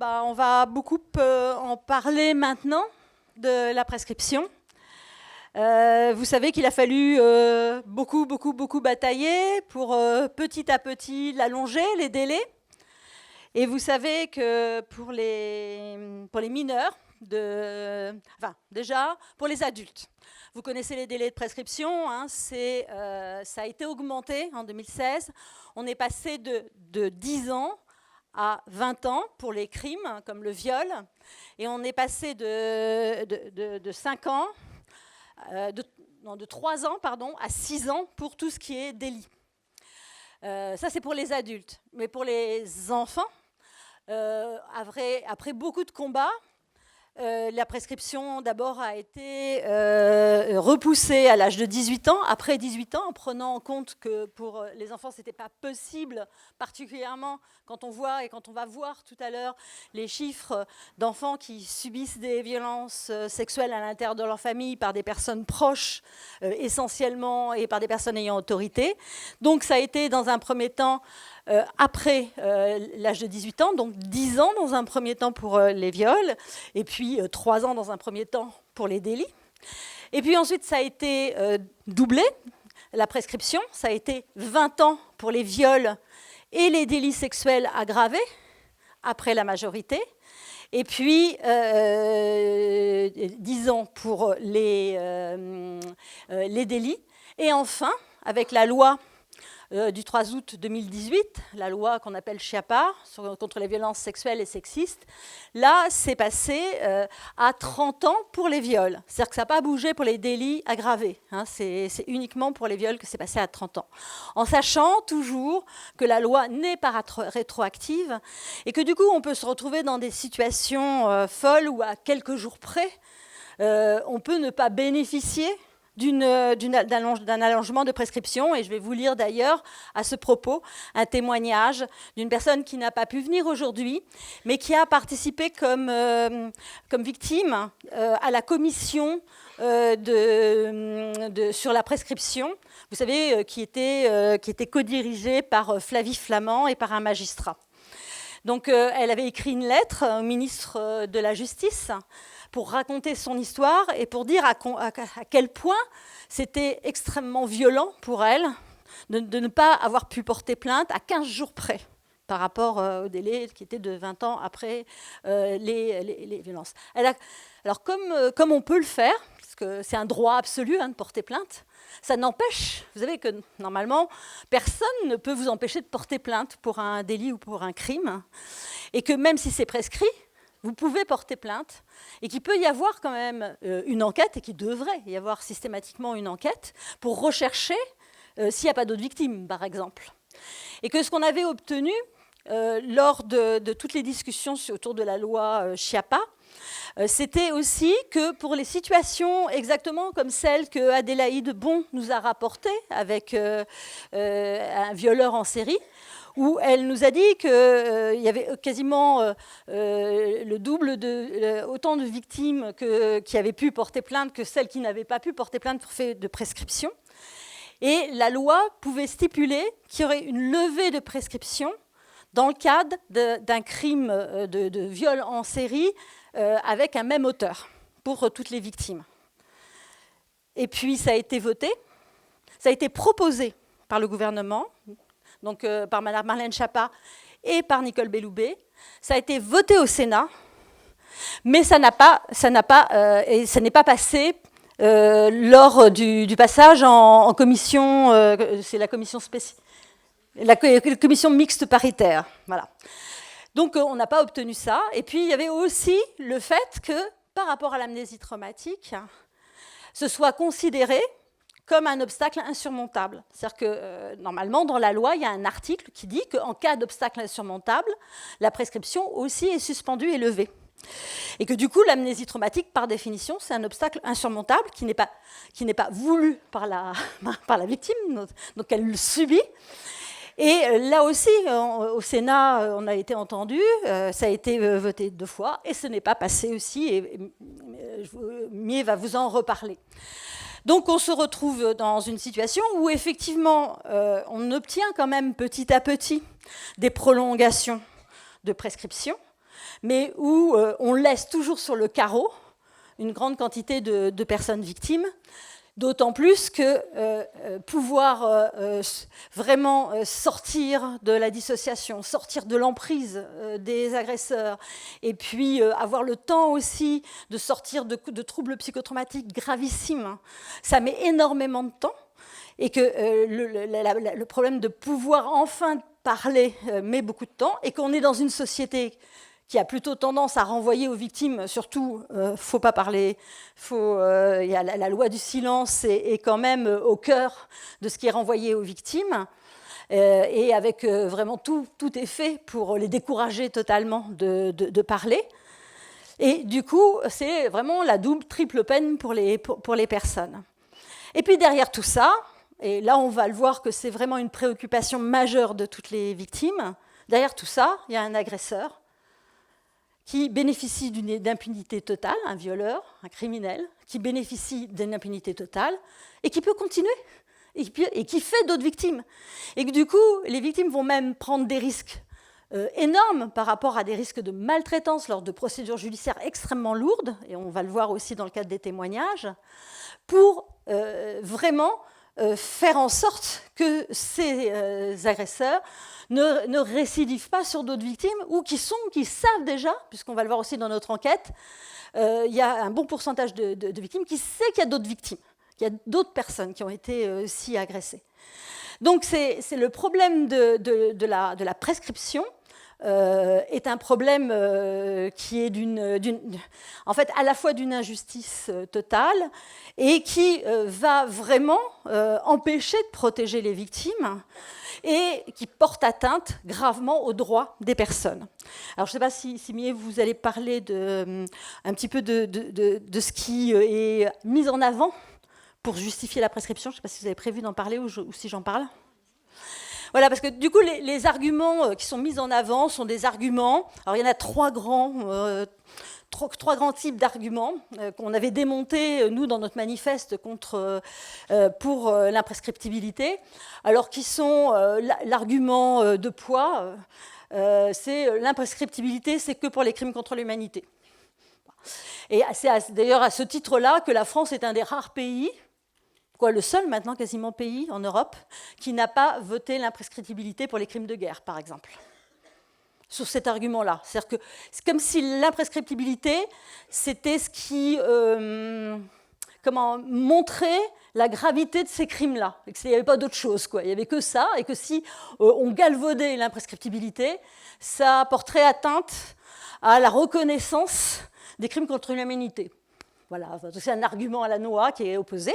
On va beaucoup en parler maintenant de la prescription. Vous savez qu'il a fallu beaucoup batailler pour petit à petit l'allonger, les délais. Et vous savez que pour les mineurs, déjà pour les adultes, vous connaissez les délais de prescription, hein, ça a été augmenté en 2016. On est passé de 10 ans à 20 ans pour les crimes, comme le viol, et on est passé de 5 ans, de 3 ans à 6 ans pour tout ce qui est délit. Ça, c'est pour les adultes. Mais pour les enfants, après beaucoup de combats, la prescription d'abord a été repoussée à l'âge de 18 ans, après 18 ans, en prenant en compte que pour les enfants, ce n'était pas possible, particulièrement quand on va voir tout à l'heure les chiffres d'enfants qui subissent des violences sexuelles à l'intérieur de leur famille par des personnes proches, essentiellement, et par des personnes ayant autorité. Donc ça a été dans un premier temps après l'âge de 18 ans, donc 10 ans dans un premier temps pour les viols, et puis 3 ans dans un premier temps pour les délits. Et puis ensuite, ça a été doublé, la prescription, ça a été 20 ans pour les viols et les délits sexuels aggravés, après la majorité, et puis 10 ans pour les délits. Et enfin, avec la loi du 3 août 2018, la loi qu'on appelle Schiappa, contre les violences sexuelles et sexistes, là, c'est passé à 30 ans pour les viols. C'est-à-dire que ça n'a pas bougé pour les délits aggravés. Hein, c'est uniquement pour les viols que c'est passé à 30 ans. En sachant toujours que la loi n'est pas rétroactive et que du coup, on peut se retrouver dans des situations folles où à quelques jours près, on peut ne pas bénéficier d'un allongement de prescription. Et je vais vous lire d'ailleurs à ce propos un témoignage d'une personne qui n'a pas pu venir aujourd'hui, mais qui a participé comme victime à la commission sur la prescription, vous savez, qui était co-dirigée par Flavie Flament et par un magistrat. Donc elle avait écrit une lettre au ministre de la Justice pour raconter son histoire et pour dire à quel point c'était extrêmement violent pour elle de ne pas avoir pu porter plainte à 15 jours près par rapport au délai qui était de 20 ans après les violences. Alors comme on peut le faire, parce que c'est un droit absolu de porter plainte, ça n'empêche, vous savez que normalement, personne ne peut vous empêcher de porter plainte pour un délit ou pour un crime, et que même si c'est prescrit, vous pouvez porter plainte, et qu'il peut y avoir quand même une enquête, et qu'il devrait y avoir systématiquement une enquête, pour rechercher s'il n'y a pas d'autres victimes, par exemple. Et que ce qu'on avait obtenu lors de toutes les discussions autour de la loi Schiappa, c'était aussi que pour les situations exactement comme celle que Adélaïde Bon nous a rapportée avec un violeur en série, où elle nous a dit qu'il y avait quasiment le double autant de victimes qui avaient pu porter plainte que celles qui n'avaient pas pu porter plainte pour fait de prescription. Et la loi pouvait stipuler qu'il y aurait une levée de prescription dans le cadre d'un crime de viol en série avec un même auteur pour toutes les victimes. Et puis ça a été voté, ça a été proposé par le gouvernement, donc par Mme Marlène Schiappa et par Nicole Belloubet. Ça a été voté au Sénat, mais ça n'est pas passé lors du passage en commission, c'est la commission spéciale, la commission mixte paritaire. Voilà. Donc on n'a pas obtenu ça. Et puis il y avait aussi le fait que, par rapport à l'amnésie traumatique, ce soit considéré comme un obstacle insurmontable. C'est-à-dire que normalement, dans la loi, il y a un article qui dit qu'en cas d'obstacle insurmontable, la prescription aussi est suspendue et levée. Et que du coup, l'amnésie traumatique, par définition, c'est un obstacle insurmontable qui n'est pas voulu par la victime, donc elle le subit. Et là aussi, au Sénat, on a été entendu, ça a été voté 2 fois, et ce n'est pas passé aussi, et Mier va vous en reparler. Donc on se retrouve dans une situation où effectivement, on obtient quand même petit à petit des prolongations de prescription, mais où on laisse toujours sur le carreau une grande quantité de personnes victimes, d'autant plus que pouvoir vraiment sortir de la dissociation, sortir de l'emprise des agresseurs, et puis avoir le temps aussi de sortir de troubles psychotraumatiques gravissimes, ça met énormément de temps, et que le problème de pouvoir enfin parler met beaucoup de temps, et qu'on est dans une société qui a plutôt tendance à renvoyer aux victimes, surtout, faut pas parler, il y a la loi du silence est quand même au cœur de ce qui est renvoyé aux victimes, et avec vraiment tout est fait pour les décourager totalement de parler. Et du coup, c'est vraiment la double, triple peine pour les personnes. Et puis derrière tout ça, et là on va le voir que c'est vraiment une préoccupation majeure de toutes les victimes, derrière tout ça, il y a un agresseur qui bénéficie d'une impunité totale, un violeur, un criminel, qui bénéficie d'une impunité totale et qui peut continuer, et qui fait d'autres victimes. Et que du coup, les victimes vont même prendre des risques énormes par rapport à des risques de maltraitance lors de procédures judiciaires extrêmement lourdes, et on va le voir aussi dans le cadre des témoignages, pour vraiment faire en sorte que ces agresseurs ne récidivent pas sur d'autres victimes, ou qui savent déjà, puisqu'on va le voir aussi dans notre enquête, il y a un bon pourcentage de victimes qui sait qu'il y a d'autres victimes, qu'il y a d'autres personnes qui ont été aussi agressées. Donc c'est le problème de la prescription, est un problème qui est en fait à la fois d'une injustice totale, et qui va vraiment empêcher de protéger les victimes, et qui porte atteinte gravement aux droits des personnes. Alors je ne sais pas si Mié, vous allez parler un petit peu de ce qui est mis en avant pour justifier la prescription. Je ne sais pas si vous avez prévu d'en parler ou si j'en parle. Voilà, parce que du coup, les arguments qui sont mis en avant sont des arguments. Alors, il y en a trois grands types d'arguments qu'on avait démontés, nous, dans notre manifeste pour l'imprescriptibilité. Alors, qui sont l'argument de poids, c'est l'imprescriptibilité, c'est que pour les crimes contre l'humanité. Et c'est d'ailleurs à ce titre-là que la France est un des rares pays, le seul maintenant quasiment pays en Europe, qui n'a pas voté l'imprescriptibilité pour les crimes de guerre, par exemple. Sur cet argument-là. C'est-à-dire que c'est comme si l'imprescriptibilité, c'était ce qui montrait la gravité de ces crimes-là, et qu'il n'y avait pas d'autre chose, quoi. Il n'y avait que ça, et que si on galvaudait l'imprescriptibilité, ça porterait atteinte à la reconnaissance des crimes contre l'humanité. Voilà, c'est un argument à la NOA qui est opposé.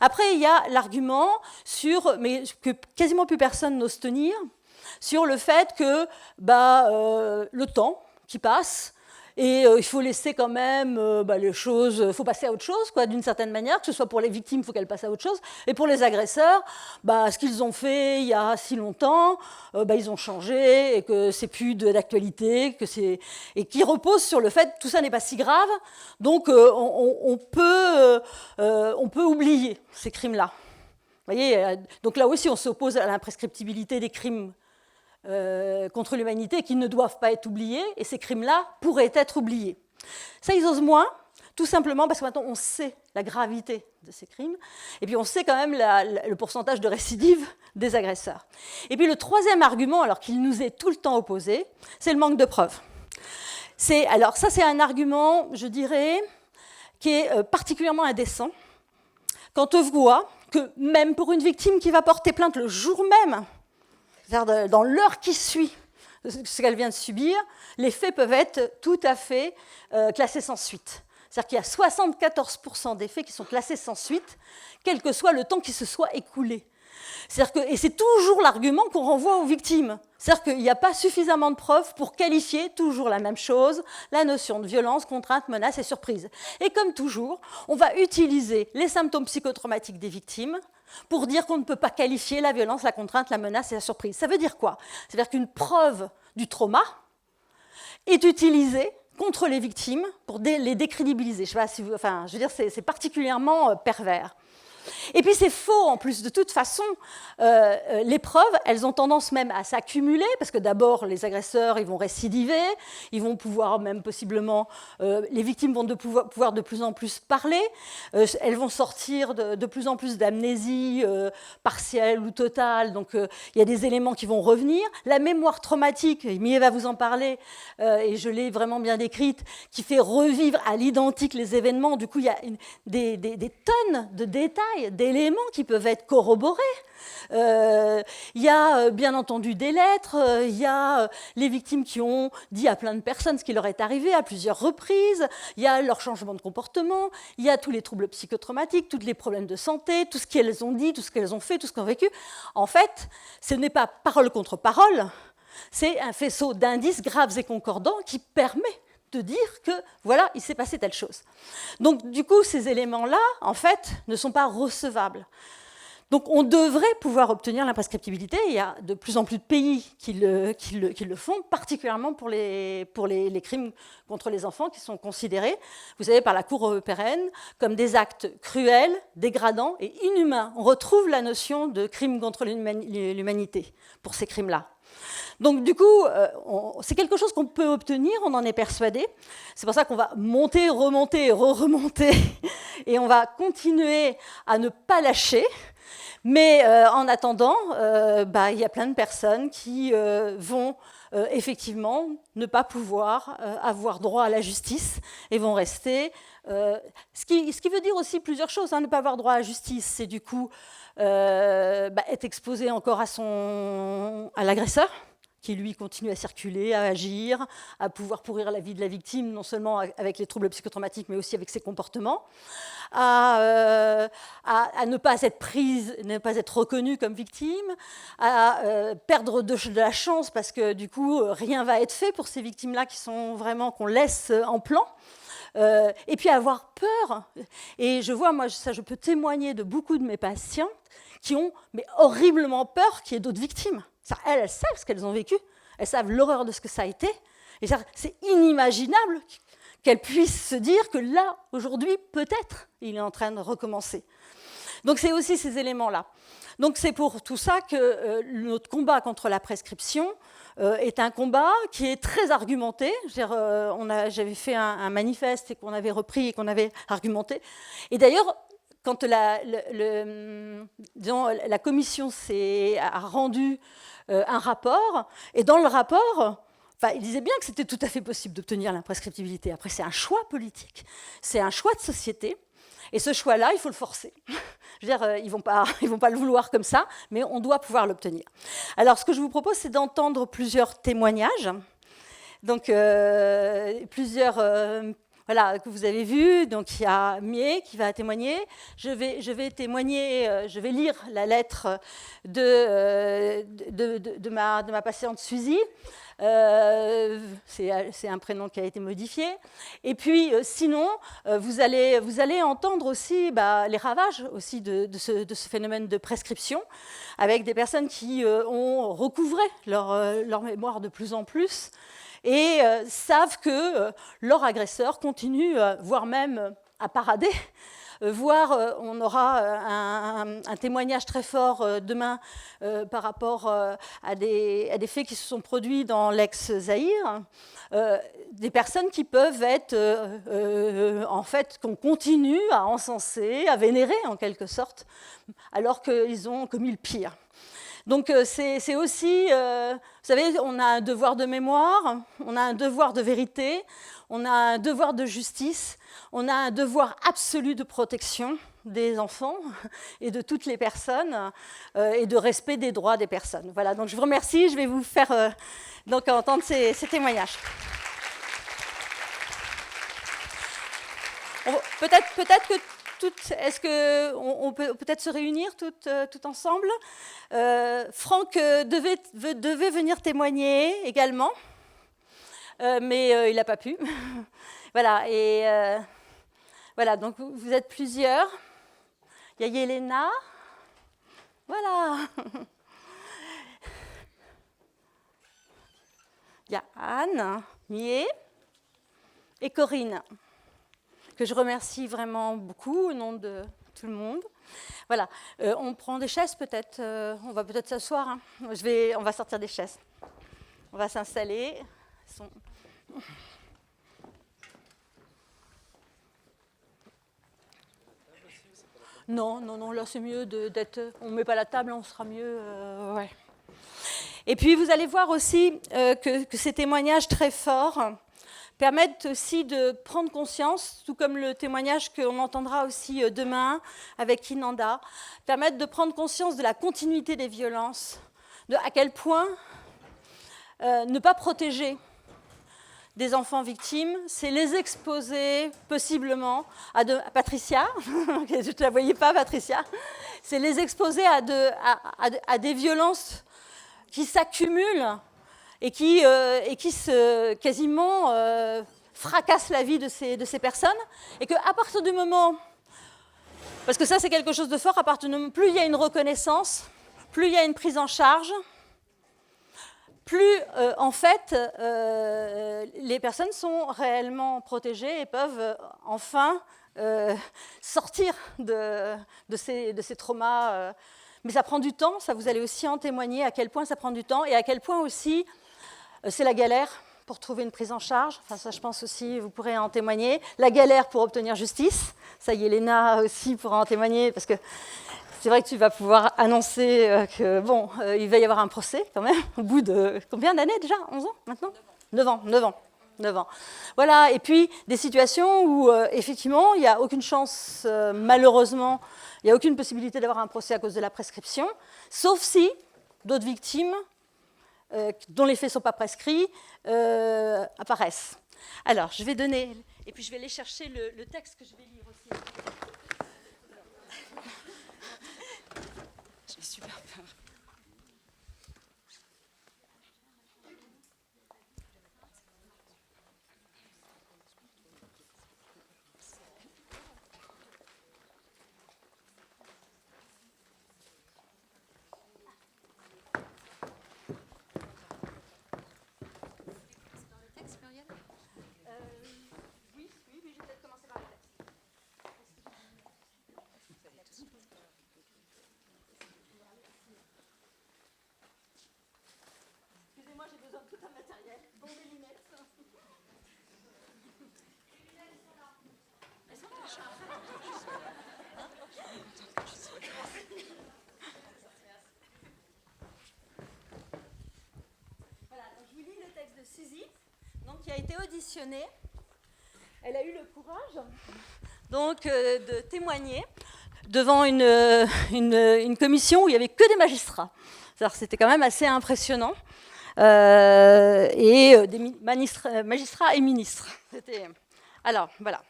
Après, il y a l'argument mais que quasiment plus personne n'ose tenir, sur le fait que le temps qui passe, et il faut laisser quand même les choses, il faut passer à autre chose, quoi, d'une certaine manière, que ce soit pour les victimes, il faut qu'elles passent à autre chose, et pour les agresseurs, ce qu'ils ont fait il y a si longtemps, ils ont changé, et que c'est plus d'actualité, et qui repose sur le fait que tout ça n'est pas si grave, donc on peut oublier ces crimes-là. Vous voyez, donc là aussi, on s'oppose à l'imprescriptibilité des crimes contre l'humanité qui ne doivent pas être oubliés, et ces crimes-là pourraient être oubliés. Ça, ils osent moins, tout simplement parce que maintenant on sait la gravité de ces crimes, et puis on sait quand même le pourcentage de récidive des agresseurs. Et puis le troisième argument, alors qu'il nous est tout le temps opposé, c'est le manque de preuves. Alors ça, c'est un argument, je dirais, qui est particulièrement indécent, quand on voit que même pour une victime qui va porter plainte le jour même, c'est-à-dire dans l'heure qui suit ce qu'elle vient de subir, les faits peuvent être tout à fait classés sans suite. C'est-à-dire qu'il y a 74% des faits qui sont classés sans suite, quel que soit le temps qui se soit écoulé. Et c'est toujours l'argument qu'on renvoie aux victimes. C'est-à-dire qu'il n'y a pas suffisamment de preuves pour qualifier toujours la même chose, la notion de violence, contrainte, menace et surprise. Et comme toujours, on va utiliser les symptômes psychotraumatiques des victimes pour dire qu'on ne peut pas qualifier la violence, la contrainte, la menace et la surprise. Ça veut dire quoi? C'est-à-dire qu'une preuve du trauma est utilisée contre les victimes pour les décrédibiliser. Je veux dire, c'est particulièrement pervers. Et puis c'est faux en plus, de toute façon, les preuves, elles ont tendance même à s'accumuler, parce que d'abord les agresseurs, ils vont récidiver, ils vont pouvoir même possiblement, les victimes vont pouvoir de plus en plus parler, elles vont sortir de plus en plus d'amnésie partielle ou totale, donc il y a des éléments qui vont revenir. La mémoire traumatique, Mireille va vous en parler, et je l'ai vraiment bien décrite, qui fait revivre à l'identique les événements. Du coup, il y a des tonnes de détails, d'éléments qui peuvent être corroborés. Il y a bien entendu des lettres, il y a les victimes qui ont dit à plein de personnes ce qui leur est arrivé à plusieurs reprises, il y a leur changement de comportement, il y a tous les troubles psychotraumatiques, tous les problèmes de santé, tout ce qu'elles ont dit, tout ce qu'elles ont fait, tout ce qu'elles ont vécu. En fait, ce n'est pas parole contre parole, c'est un faisceau d'indices graves et concordants qui permet de dire que, voilà, il s'est passé telle chose. Donc, du coup, ces éléments-là, en fait, ne sont pas recevables. Donc, on devrait pouvoir obtenir l'imprescriptibilité. Il y a de plus en plus de pays qui le font, particulièrement pour les crimes contre les enfants qui sont considérés, vous savez, par la Cour européenne comme des actes cruels, dégradants et inhumains. On retrouve la notion de crime contre l'humanité pour ces crimes-là. Donc, du coup, c'est quelque chose qu'on peut obtenir, on en est persuadé. C'est pour ça qu'on va monter, remonter, remonter, et on va continuer à ne pas lâcher. Mais en attendant, il y a plein de personnes qui vont effectivement ne pas pouvoir avoir droit à la justice et vont rester. Ce qui veut dire aussi plusieurs choses. Ne pas avoir droit à la justice, c'est du coup être exposé encore à l'agresseur, qui lui continue à circuler, à agir, à pouvoir pourrir la vie de la victime, non seulement avec les troubles psychotraumatiques, mais aussi avec ses comportements, à ne pas être prise, ne pas être reconnue comme victime, à perdre de la chance parce que du coup, rien va être fait pour ces victimes-là qui sont vraiment, qu'on laisse en plan. Et puis avoir peur. Et je vois, moi, ça, je peux témoigner de beaucoup de mes patientes qui ont horriblement peur qu'il y ait d'autres victimes. Elles savent ce qu'elles ont vécu, elles savent l'horreur de ce que ça a été. Et c'est inimaginable qu'elles puissent se dire que là, aujourd'hui, peut-être, il est en train de recommencer. Donc c'est aussi ces éléments-là. Donc c'est pour tout ça que notre combat contre la prescription est un combat qui est très argumenté. J'avais fait un manifeste et qu'on avait repris et qu'on avait argumenté. Et d'ailleurs, quand la commission a rendu un rapport, et dans le rapport, il disait bien que c'était tout à fait possible d'obtenir l'imprescriptibilité. Après, c'est un choix politique, c'est un choix de société, et ce choix-là, il faut le forcer. Je veux dire, ils vont pas le vouloir comme ça, mais on doit pouvoir l'obtenir. Alors, ce que je vous propose, c'est d'entendre plusieurs témoignages. Donc, plusieurs... Voilà, que vous avez vu, donc il y a Mireille qui va témoigner. Je vais témoigner, je vais lire la lettre de ma patiente Suzy. C'est un prénom qui a été modifié. Et puis, sinon, vous allez entendre aussi les ravages aussi de ce phénomène de prescription, avec des personnes qui ont recouvré leur mémoire de plus en plus, et savent que leur agresseur continue, voire même à parader, voire on aura un témoignage très fort demain par rapport à des faits qui se sont produits dans l'ex-Zaïre, des personnes qui peuvent être, en fait, qu'on continue à encenser, à vénérer en quelque sorte, alors qu'ils ont commis le pire. Donc c'est aussi, vous savez, on a un devoir de mémoire, on a un devoir de vérité, on a un devoir de justice, on a un devoir absolu de protection des enfants et de toutes les personnes et de respect des droits des personnes. Voilà, donc je vous remercie, je vais vous faire donc entendre ces témoignages. Peut-être que est-ce qu'on peut peut-être se réunir toutes ensemble? Franck devait venir témoigner également, mais il n'a pas pu. Voilà, et voilà, donc vous êtes plusieurs. Il y a Yelena. Voilà. Il y a Anne, Mireille et Corinne, que je remercie vraiment beaucoup au nom de tout le monde. Voilà, on prend des chaises peut-être, on va peut-être s'asseoir. Hein. On va sortir des chaises. On va s'installer. Non, là c'est mieux d'être... On ne met pas la table, on sera mieux... ouais. Et puis vous allez voir aussi que ces témoignages très forts permettent aussi de prendre conscience, tout comme le témoignage qu'on entendra aussi demain avec Inanda, permettent de prendre conscience de la continuité des violences, de à quel point ne pas protéger des enfants victimes, c'est les exposer possiblement à Patricia, je ne la voyais pas Patricia, c'est les exposer à des violences qui s'accumulent et qui quasiment fracassent la vie de ces personnes, et qu'à partir du moment, parce que ça c'est quelque chose de fort, à partir du moment, plus il y a une reconnaissance, plus il y a une prise en charge, plus, en fait, les personnes sont réellement protégées et peuvent enfin sortir de ces traumas. Mais ça prend du temps, ça vous allez aussi en témoigner, à quel point ça prend du temps et à quel point aussi c'est la galère pour trouver une prise en charge. Enfin, ça, je pense aussi, vous pourrez en témoigner. La galère pour obtenir justice. Ça y est, Léna aussi pourra en témoigner, parce que c'est vrai que tu vas pouvoir annoncer que, bon, il va y avoir un procès quand même, au bout de combien d'années déjà? 11 ans maintenant? 9 ans. Voilà, et puis des situations où, effectivement, il n'y a aucune chance, malheureusement, il n'y a aucune possibilité d'avoir un procès à cause de la prescription, sauf si d'autres victimes, dont les faits ne sont pas prescrits, apparaissent. Alors, je vais donner, et puis je vais aller chercher le texte que je vais lire aussi. J'ai super peur. Oui, je vais peut-être commencer par le texte. Excusez-moi, j'ai besoin de tout un matériel, dont des lunettes. Les lunettes sont là. Elles sont là. Voilà, donc je vous lis le texte de Suzy, donc, qui a été auditionnée. Elle a eu le courage donc, de témoigner devant une commission où il n'y avait que des magistrats. Alors, c'était quand même assez impressionnant. Et des magistrats et ministres. Alors, voilà.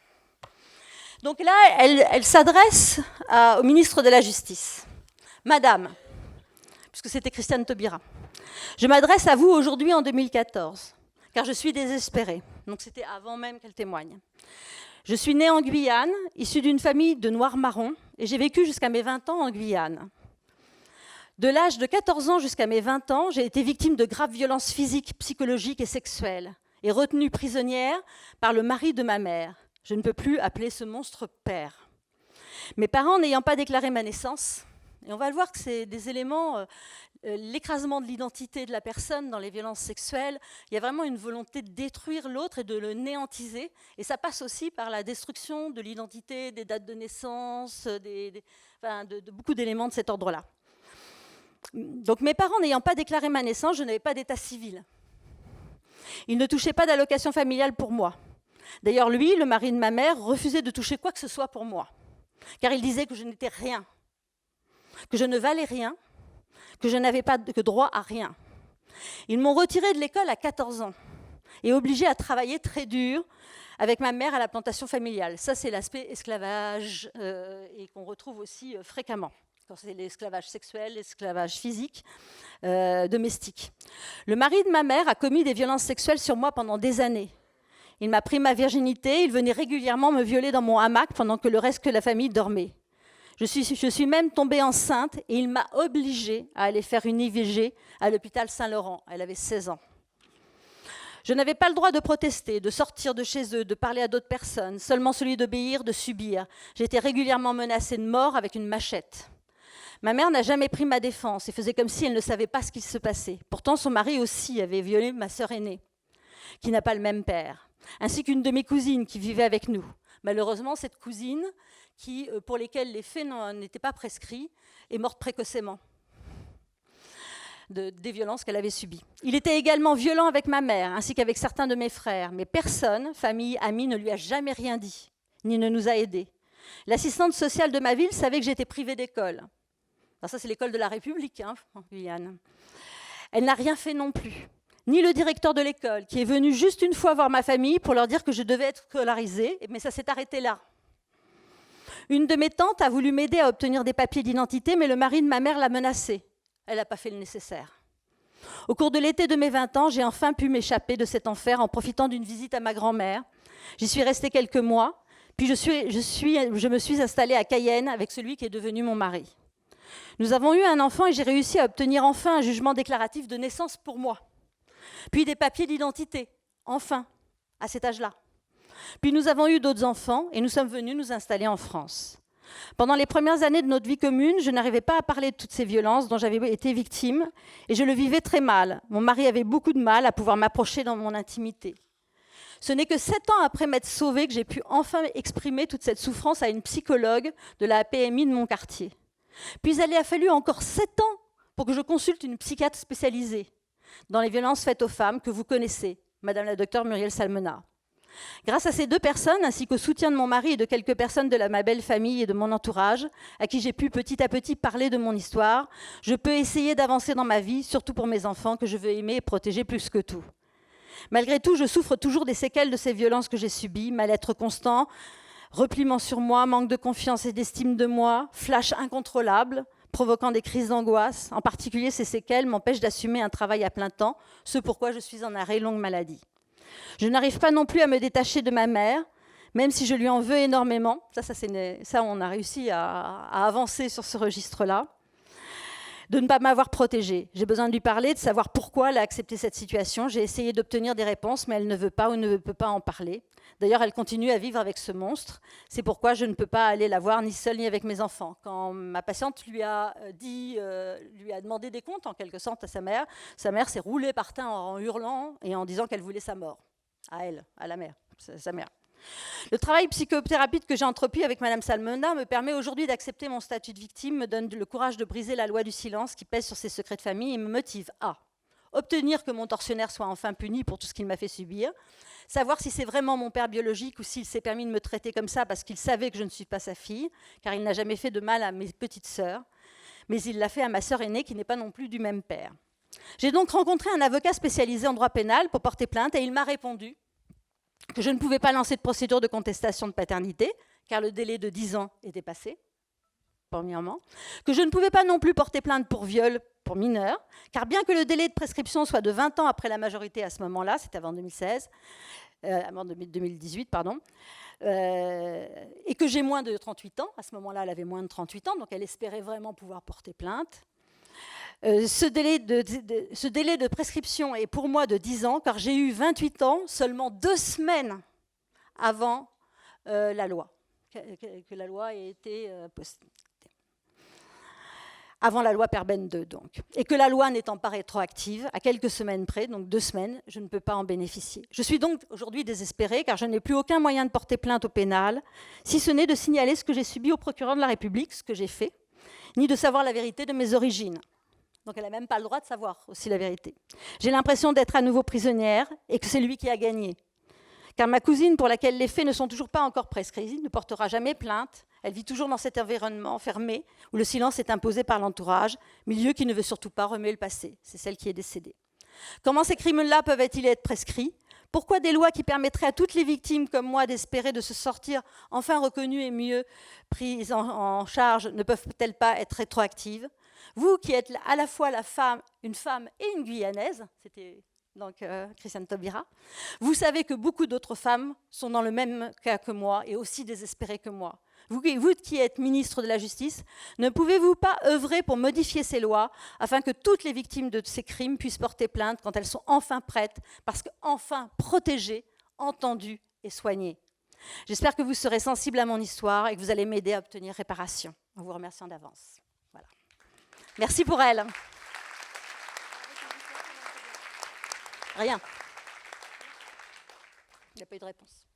Donc là, elle s'adresse au ministre de la Justice. Madame, puisque c'était Christiane Taubira, je m'adresse à vous aujourd'hui en 2014, car je suis désespérée. Donc c'était avant même qu'elle témoigne. Je suis née en Guyane, issue d'une famille de Noirs-Marrons, et j'ai vécu jusqu'à mes 20 ans en Guyane. De l'âge de 14 ans jusqu'à mes 20 ans, j'ai été victime de graves violences physiques, psychologiques et sexuelles, et retenue prisonnière par le mari de ma mère. Je ne peux plus appeler ce monstre père. Mes parents n'ayant pas déclaré ma naissance, et on va le voir que c'est des éléments, l'écrasement de l'identité de la personne dans les violences sexuelles, il y a vraiment une volonté de détruire l'autre et de le néantiser, et ça passe aussi par la destruction de l'identité, des dates de naissance, de beaucoup d'éléments de cet ordre-là. Donc mes parents n'ayant pas déclaré ma naissance, je n'avais pas d'état civil. Ils ne touchaient pas d'allocation familiale pour moi. D'ailleurs, lui, le mari de ma mère, refusait de toucher quoi que ce soit pour moi, car il disait que je n'étais rien, que je ne valais rien, que je n'avais pas droit à rien. Ils m'ont retirée de l'école à 14 ans et obligée à travailler très dur avec ma mère à la plantation familiale. Ça, c'est l'aspect esclavage et qu'on retrouve aussi fréquemment. Quand c'est l'esclavage sexuel, l'esclavage physique, domestique. Le mari de ma mère a commis des violences sexuelles sur moi pendant des années. Il m'a pris ma virginité, il venait régulièrement me violer dans mon hamac pendant que le reste de la famille dormait. Je suis même tombée enceinte et il m'a obligée à aller faire une IVG à l'hôpital Saint-Laurent. Elle avait 16 ans. Je n'avais pas le droit de protester, de sortir de chez eux, de parler à d'autres personnes, seulement celui d'obéir, de subir. J'étais régulièrement menacée de mort avec une machette. Ma mère n'a jamais pris ma défense et faisait comme si elle ne savait pas ce qui se passait. Pourtant, son mari aussi avait violé ma sœur aînée, qui n'a pas le même père, ainsi qu'une de mes cousines qui vivait avec nous. Malheureusement, cette cousine, pour lesquelles les faits n'étaient pas prescrits, est morte précocement des violences qu'elle avait subies. Il était également violent avec ma mère, ainsi qu'avec certains de mes frères, mais personne, famille, amis, ne lui a jamais rien dit, ni ne nous a aidés. L'assistante sociale de ma ville savait que j'étais privée d'école. Alors ça, c'est l'école de la République, hein, en Guyane. Elle n'a rien fait non plus. Ni le directeur de l'école, qui est venu juste une fois voir ma famille pour leur dire que je devais être scolarisée, mais ça s'est arrêté là. Une de mes tantes a voulu m'aider à obtenir des papiers d'identité, mais le mari de ma mère l'a menacée. Elle n'a pas fait le nécessaire. Au cours de l'été de mes 20 ans, j'ai enfin pu m'échapper de cet enfer en profitant d'une visite à ma grand-mère. J'y suis restée quelques mois, puis je me suis installée à Cayenne avec celui qui est devenu mon mari. Nous avons eu un enfant et j'ai réussi à obtenir enfin un jugement déclaratif de naissance pour moi. Puis des papiers d'identité, enfin, à cet âge-là. Puis nous avons eu d'autres enfants et nous sommes venus nous installer en France. Pendant les premières années de notre vie commune, je n'arrivais pas à parler de toutes ces violences dont j'avais été victime et je le vivais très mal. Mon mari avait beaucoup de mal à pouvoir m'approcher dans mon intimité. Ce n'est que 7 ans après m'être sauvée que j'ai pu enfin exprimer toute cette souffrance à une psychologue de la PMI de mon quartier. Puis il a fallu encore 7 ans pour que je consulte une psychiatre spécialisée dans les violences faites aux femmes que vous connaissez, Madame la docteure Muriel Salmona. Grâce à ces 2 personnes, ainsi qu'au soutien de mon mari et de quelques personnes de ma belle famille et de mon entourage, à qui j'ai pu petit à petit parler de mon histoire, je peux essayer d'avancer dans ma vie, surtout pour mes enfants que je veux aimer et protéger plus que tout. Malgré tout, je souffre toujours des séquelles de ces violences que j'ai subies, mal-être constant, repliement sur moi, manque de confiance et d'estime de moi, flash incontrôlable, provoquant des crises d'angoisse. En particulier, ces séquelles m'empêchent d'assumer un travail à plein temps, ce pourquoi je suis en arrêt longue maladie. Je n'arrive pas non plus à me détacher de ma mère, même si je lui en veux énormément. Ça on a réussi à avancer sur ce registre-là. De ne pas m'avoir protégée. J'ai besoin de lui parler, de savoir pourquoi elle a accepté cette situation. J'ai essayé d'obtenir des réponses, mais elle ne veut pas ou ne peut pas en parler. D'ailleurs, elle continue à vivre avec ce monstre. C'est pourquoi je ne peux pas aller la voir ni seule ni avec mes enfants. Quand ma patiente lui a demandé des comptes, en quelque sorte, à sa mère s'est roulée par terre en hurlant et en disant qu'elle voulait sa mort. À elle, à la mère, sa mère. Le travail psychothérapeutique que j'ai entrepris avec Madame Salmona me permet aujourd'hui d'accepter mon statut de victime, me donne le courage de briser la loi du silence qui pèse sur ses secrets de famille et me motive à obtenir que mon tortionnaire soit enfin puni pour tout ce qu'il m'a fait subir, savoir si c'est vraiment mon père biologique ou s'il s'est permis de me traiter comme ça parce qu'il savait que je ne suis pas sa fille, car il n'a jamais fait de mal à mes petites sœurs, mais il l'a fait à ma sœur aînée qui n'est pas non plus du même père. J'ai donc rencontré un avocat spécialisé en droit pénal pour porter plainte et il m'a répondu que je ne pouvais pas lancer de procédure de contestation de paternité, car le délai de 10 ans était passé, premièrement, que je ne pouvais pas non plus porter plainte pour viol pour mineur, car bien que le délai de prescription soit de 20 ans après la majorité à ce moment-là, c'était avant 2018, pardon, et que j'ai moins de 38 ans, à ce moment-là, elle avait moins de 38 ans, donc elle espérait vraiment pouvoir porter plainte. Ce délai de prescription est pour moi de 10 ans, car j'ai eu 28 ans seulement 2 semaines avant la loi, que la loi ait été postée. Avant la loi Perben 2, donc. Et que la loi n'étant pas rétroactive, à quelques semaines près, donc 2 semaines, je ne peux pas en bénéficier. Je suis donc aujourd'hui désespérée, car je n'ai plus aucun moyen de porter plainte au pénal, si ce n'est de signaler ce que j'ai subi au procureur de la République, ce que j'ai fait, ni de savoir la vérité de mes origines. Donc elle n'a même pas le droit de savoir aussi la vérité. J'ai l'impression d'être à nouveau prisonnière et que c'est lui qui a gagné. Car ma cousine, pour laquelle les faits ne sont toujours pas encore prescrits, ne portera jamais plainte. Elle vit toujours dans cet environnement fermé où le silence est imposé par l'entourage, milieu qui ne veut surtout pas remuer le passé. C'est celle qui est décédée. Comment ces crimes-là peuvent-ils être prescrits ? Pourquoi des lois qui permettraient à toutes les victimes comme moi d'espérer de se sortir enfin reconnues et mieux prises en charge ne peuvent-elles pas être rétroactives ? Vous qui êtes à la fois une femme et une Guyanaise, c'était donc Christiane Taubira, vous savez que beaucoup d'autres femmes sont dans le même cas que moi et aussi désespérées que moi. vous qui êtes ministre de la Justice, ne pouvez-vous pas œuvrer pour modifier ces lois afin que toutes les victimes de ces crimes puissent porter plainte quand elles sont enfin prêtes, parce qu'enfin protégées, entendues et soignées? J'espère que vous serez sensible à mon histoire et que vous allez m'aider à obtenir réparation. En vous remerciant d'avance. Voilà. Merci pour elle. Rien. Il n'y a pas eu de réponse.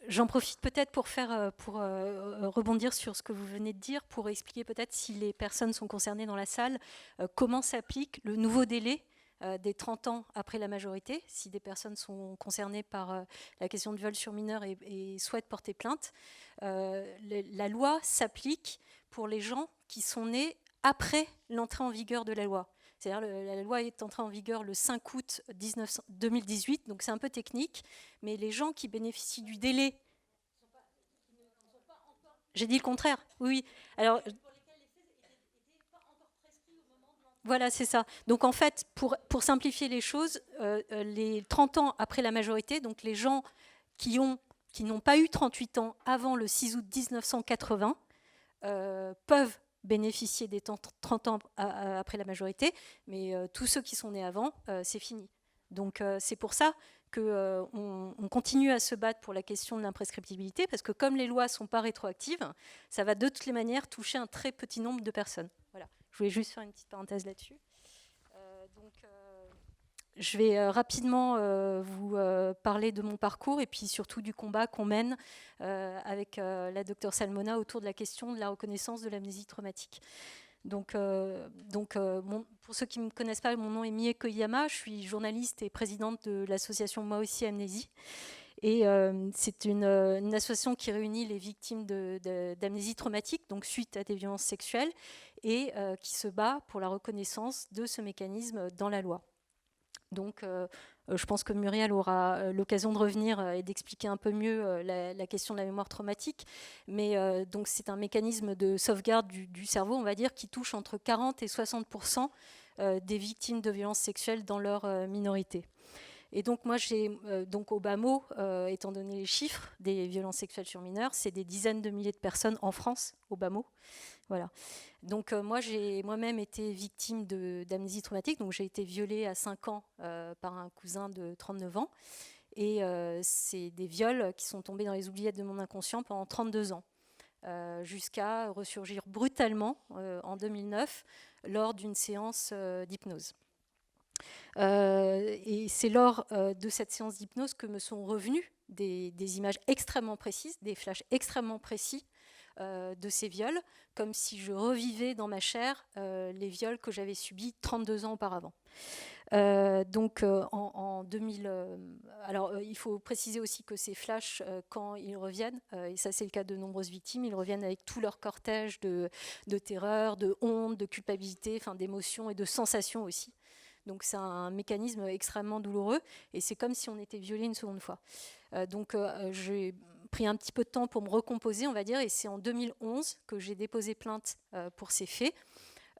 J'en profite peut-être pour rebondir sur ce que vous venez de dire, pour expliquer peut-être si les personnes sont concernées dans la salle, comment s'applique le nouveau délai des 30 ans après la majorité, si des personnes sont concernées par la question du viol sur mineur et souhaitent porter plainte. La loi s'applique pour les gens qui sont nés après l'entrée en vigueur de la loi. C'est-à-dire la loi est entrée en vigueur le 5 août 2018, donc c'est un peu technique, mais les gens qui bénéficient du délai... J'ai dit le contraire, oui. Alors, voilà, c'est ça. Donc en fait, pour simplifier les choses, les 30 ans après la majorité, donc les gens qui n'ont pas eu 38 ans avant le 6 août 1980 peuvent bénéficier des 30 ans après la majorité, mais tous ceux qui sont nés avant, c'est fini. Donc c'est pour ça qu'on continue à se battre pour la question de l'imprescriptibilité, parce que comme les lois ne sont pas rétroactives, ça va de toutes les manières toucher un très petit nombre de personnes. Voilà. Je voulais juste faire une petite parenthèse là-dessus. Je vais rapidement vous parler de mon parcours et puis surtout du combat qu'on mène avec la docteure Salmona autour de la question de la reconnaissance de l'amnésie traumatique. Donc, pour ceux qui ne me connaissent pas, mon nom est Mie Koyama, je suis journaliste et présidente de l'association Moi aussi Amnésie. Et c'est une association qui réunit les victimes d'amnésie traumatique, donc suite à des violences sexuelles, et qui se bat pour la reconnaissance de ce mécanisme dans la loi. Donc, je pense que Muriel aura l'occasion de revenir et d'expliquer un peu mieux la question de la mémoire traumatique. Mais donc, c'est un mécanisme de sauvegarde du cerveau, on va dire, qui touche entre 40 et 60% des victimes de violences sexuelles dans leur minorité. Et donc moi, donc au bas mot, étant donné les chiffres des violences sexuelles sur mineurs, c'est des dizaines de milliers de personnes en France, au bas mot. Voilà. Donc moi, j'ai moi-même été victime d'amnésie traumatique. Donc j'ai été violée à 5 ans par un cousin de 39 ans. Et c'est des viols qui sont tombés dans les oubliettes de mon inconscient pendant 32 ans. Jusqu'à ressurgir brutalement en 2009 lors d'une séance d'hypnose. Et c'est lors de cette séance d'hypnose que me sont revenues des images extrêmement précises, des flashs extrêmement précis de ces viols, comme si je revivais dans ma chair les viols que j'avais subis 32 ans auparavant. Donc en 2000, alors il faut préciser aussi que ces flashs, quand ils reviennent, et ça c'est le cas de nombreuses victimes, ils reviennent avec tout leur cortège de terreur, de honte, de culpabilité, enfin d'émotions et de sensations aussi. Donc c'est un mécanisme extrêmement douloureux et c'est comme si on était violé une seconde fois. Donc j'ai pris un petit peu de temps pour me recomposer, on va dire, et c'est en 2011 que j'ai déposé plainte pour ces faits.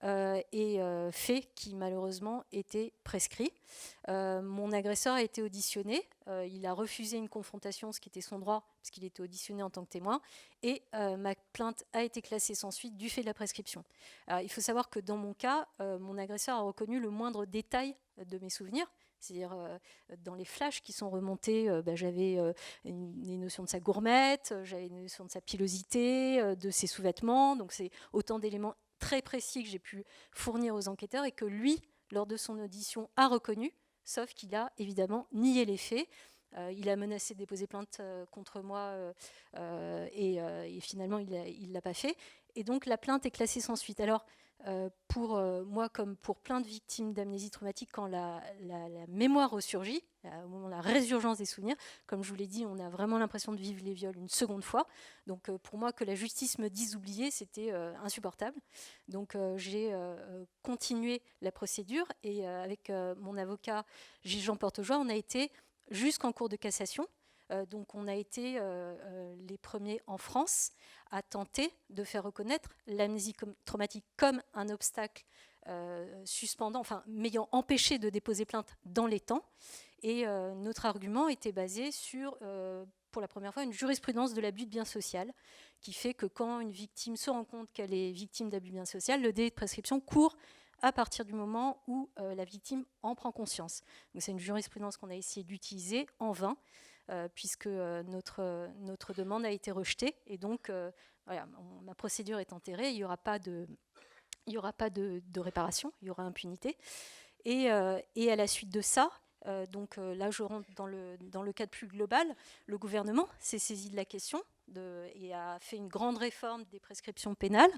Faits qui malheureusement étaient prescrits. Mon agresseur a été auditionné, il a refusé une confrontation, ce qui était son droit, parce qu'il était auditionné en tant que témoin, et ma plainte a été classée sans suite du fait de la prescription. Alors, il faut savoir que dans mon cas, mon agresseur a reconnu le moindre détail de mes souvenirs, c'est-à-dire dans les flashs qui sont remontés, j'avais une notion de sa gourmette, j'avais une notion de sa pilosité, de ses sous-vêtements, donc c'est autant d'éléments très précis que j'ai pu fournir aux enquêteurs et que lui, lors de son audition, a reconnu, sauf qu'il a évidemment nié les faits. Il a menacé de déposer plainte contre moi et finalement il ne l'a pas fait. Et donc la plainte est classée sans suite. Alors pour moi, comme pour plein de victimes d'amnésie traumatique, quand la mémoire ressurgit, au moment de la résurgence des souvenirs, comme je vous l'ai dit, on a vraiment l'impression de vivre les viols une seconde fois. Donc pour moi, que la justice me dise oublier, c'était insupportable. Donc j'ai continué la procédure et avec mon avocat Jean Portejoie, on a été jusqu'en cour de cassation. Donc on a été les premiers en France à tenter de faire reconnaître l'amnésie traumatique comme un obstacle suspendant, enfin m'ayant empêché de déposer plainte dans les temps. Et notre argument était basé sur, pour la première fois, une jurisprudence de l'abus de bien social, qui fait que quand une victime se rend compte qu'elle est victime d'abus de bien social, le délai de prescription court à partir du moment où la victime en prend conscience. Donc c'est une jurisprudence qu'on a essayé d'utiliser en vain, puisque notre demande a été rejetée. Et donc, voilà, ma procédure est enterrée, il n'y aura pas de réparation, il y aura impunité. Et à la suite de ça, donc là je rentre dans le cadre plus global, le gouvernement s'est saisi de la question et a fait une grande réforme des prescriptions pénales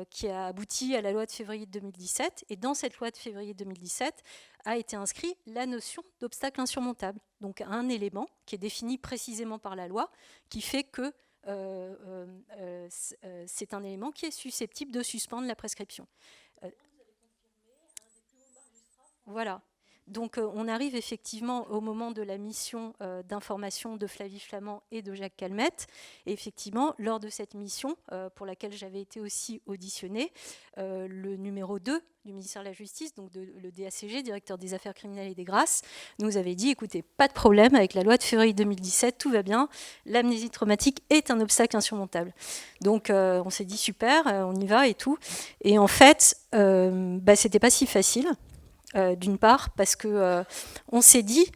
qui a abouti à la loi de février 2017. Et dans cette loi de février 2017 a été inscrit la notion d'obstacle insurmontable, donc un élément qui est défini précisément par la loi, qui fait que c'est un élément qui est susceptible de suspendre la prescription. Voilà. Donc on arrive effectivement au moment de la mission d'information de Flavie Flament et de Jacques Calmettes. Et effectivement, lors de cette mission, pour laquelle j'avais été aussi auditionnée, le numéro 2 du ministère de la Justice, donc le DACG, directeur des affaires criminelles et des grâces, nous avait dit, écoutez, pas de problème, avec la loi de février 2017, tout va bien, l'amnésie traumatique est un obstacle insurmontable. Donc on s'est dit, super, on y va et tout. Et en fait, c'était pas si facile. D'une part, parce qu'on s'est dit,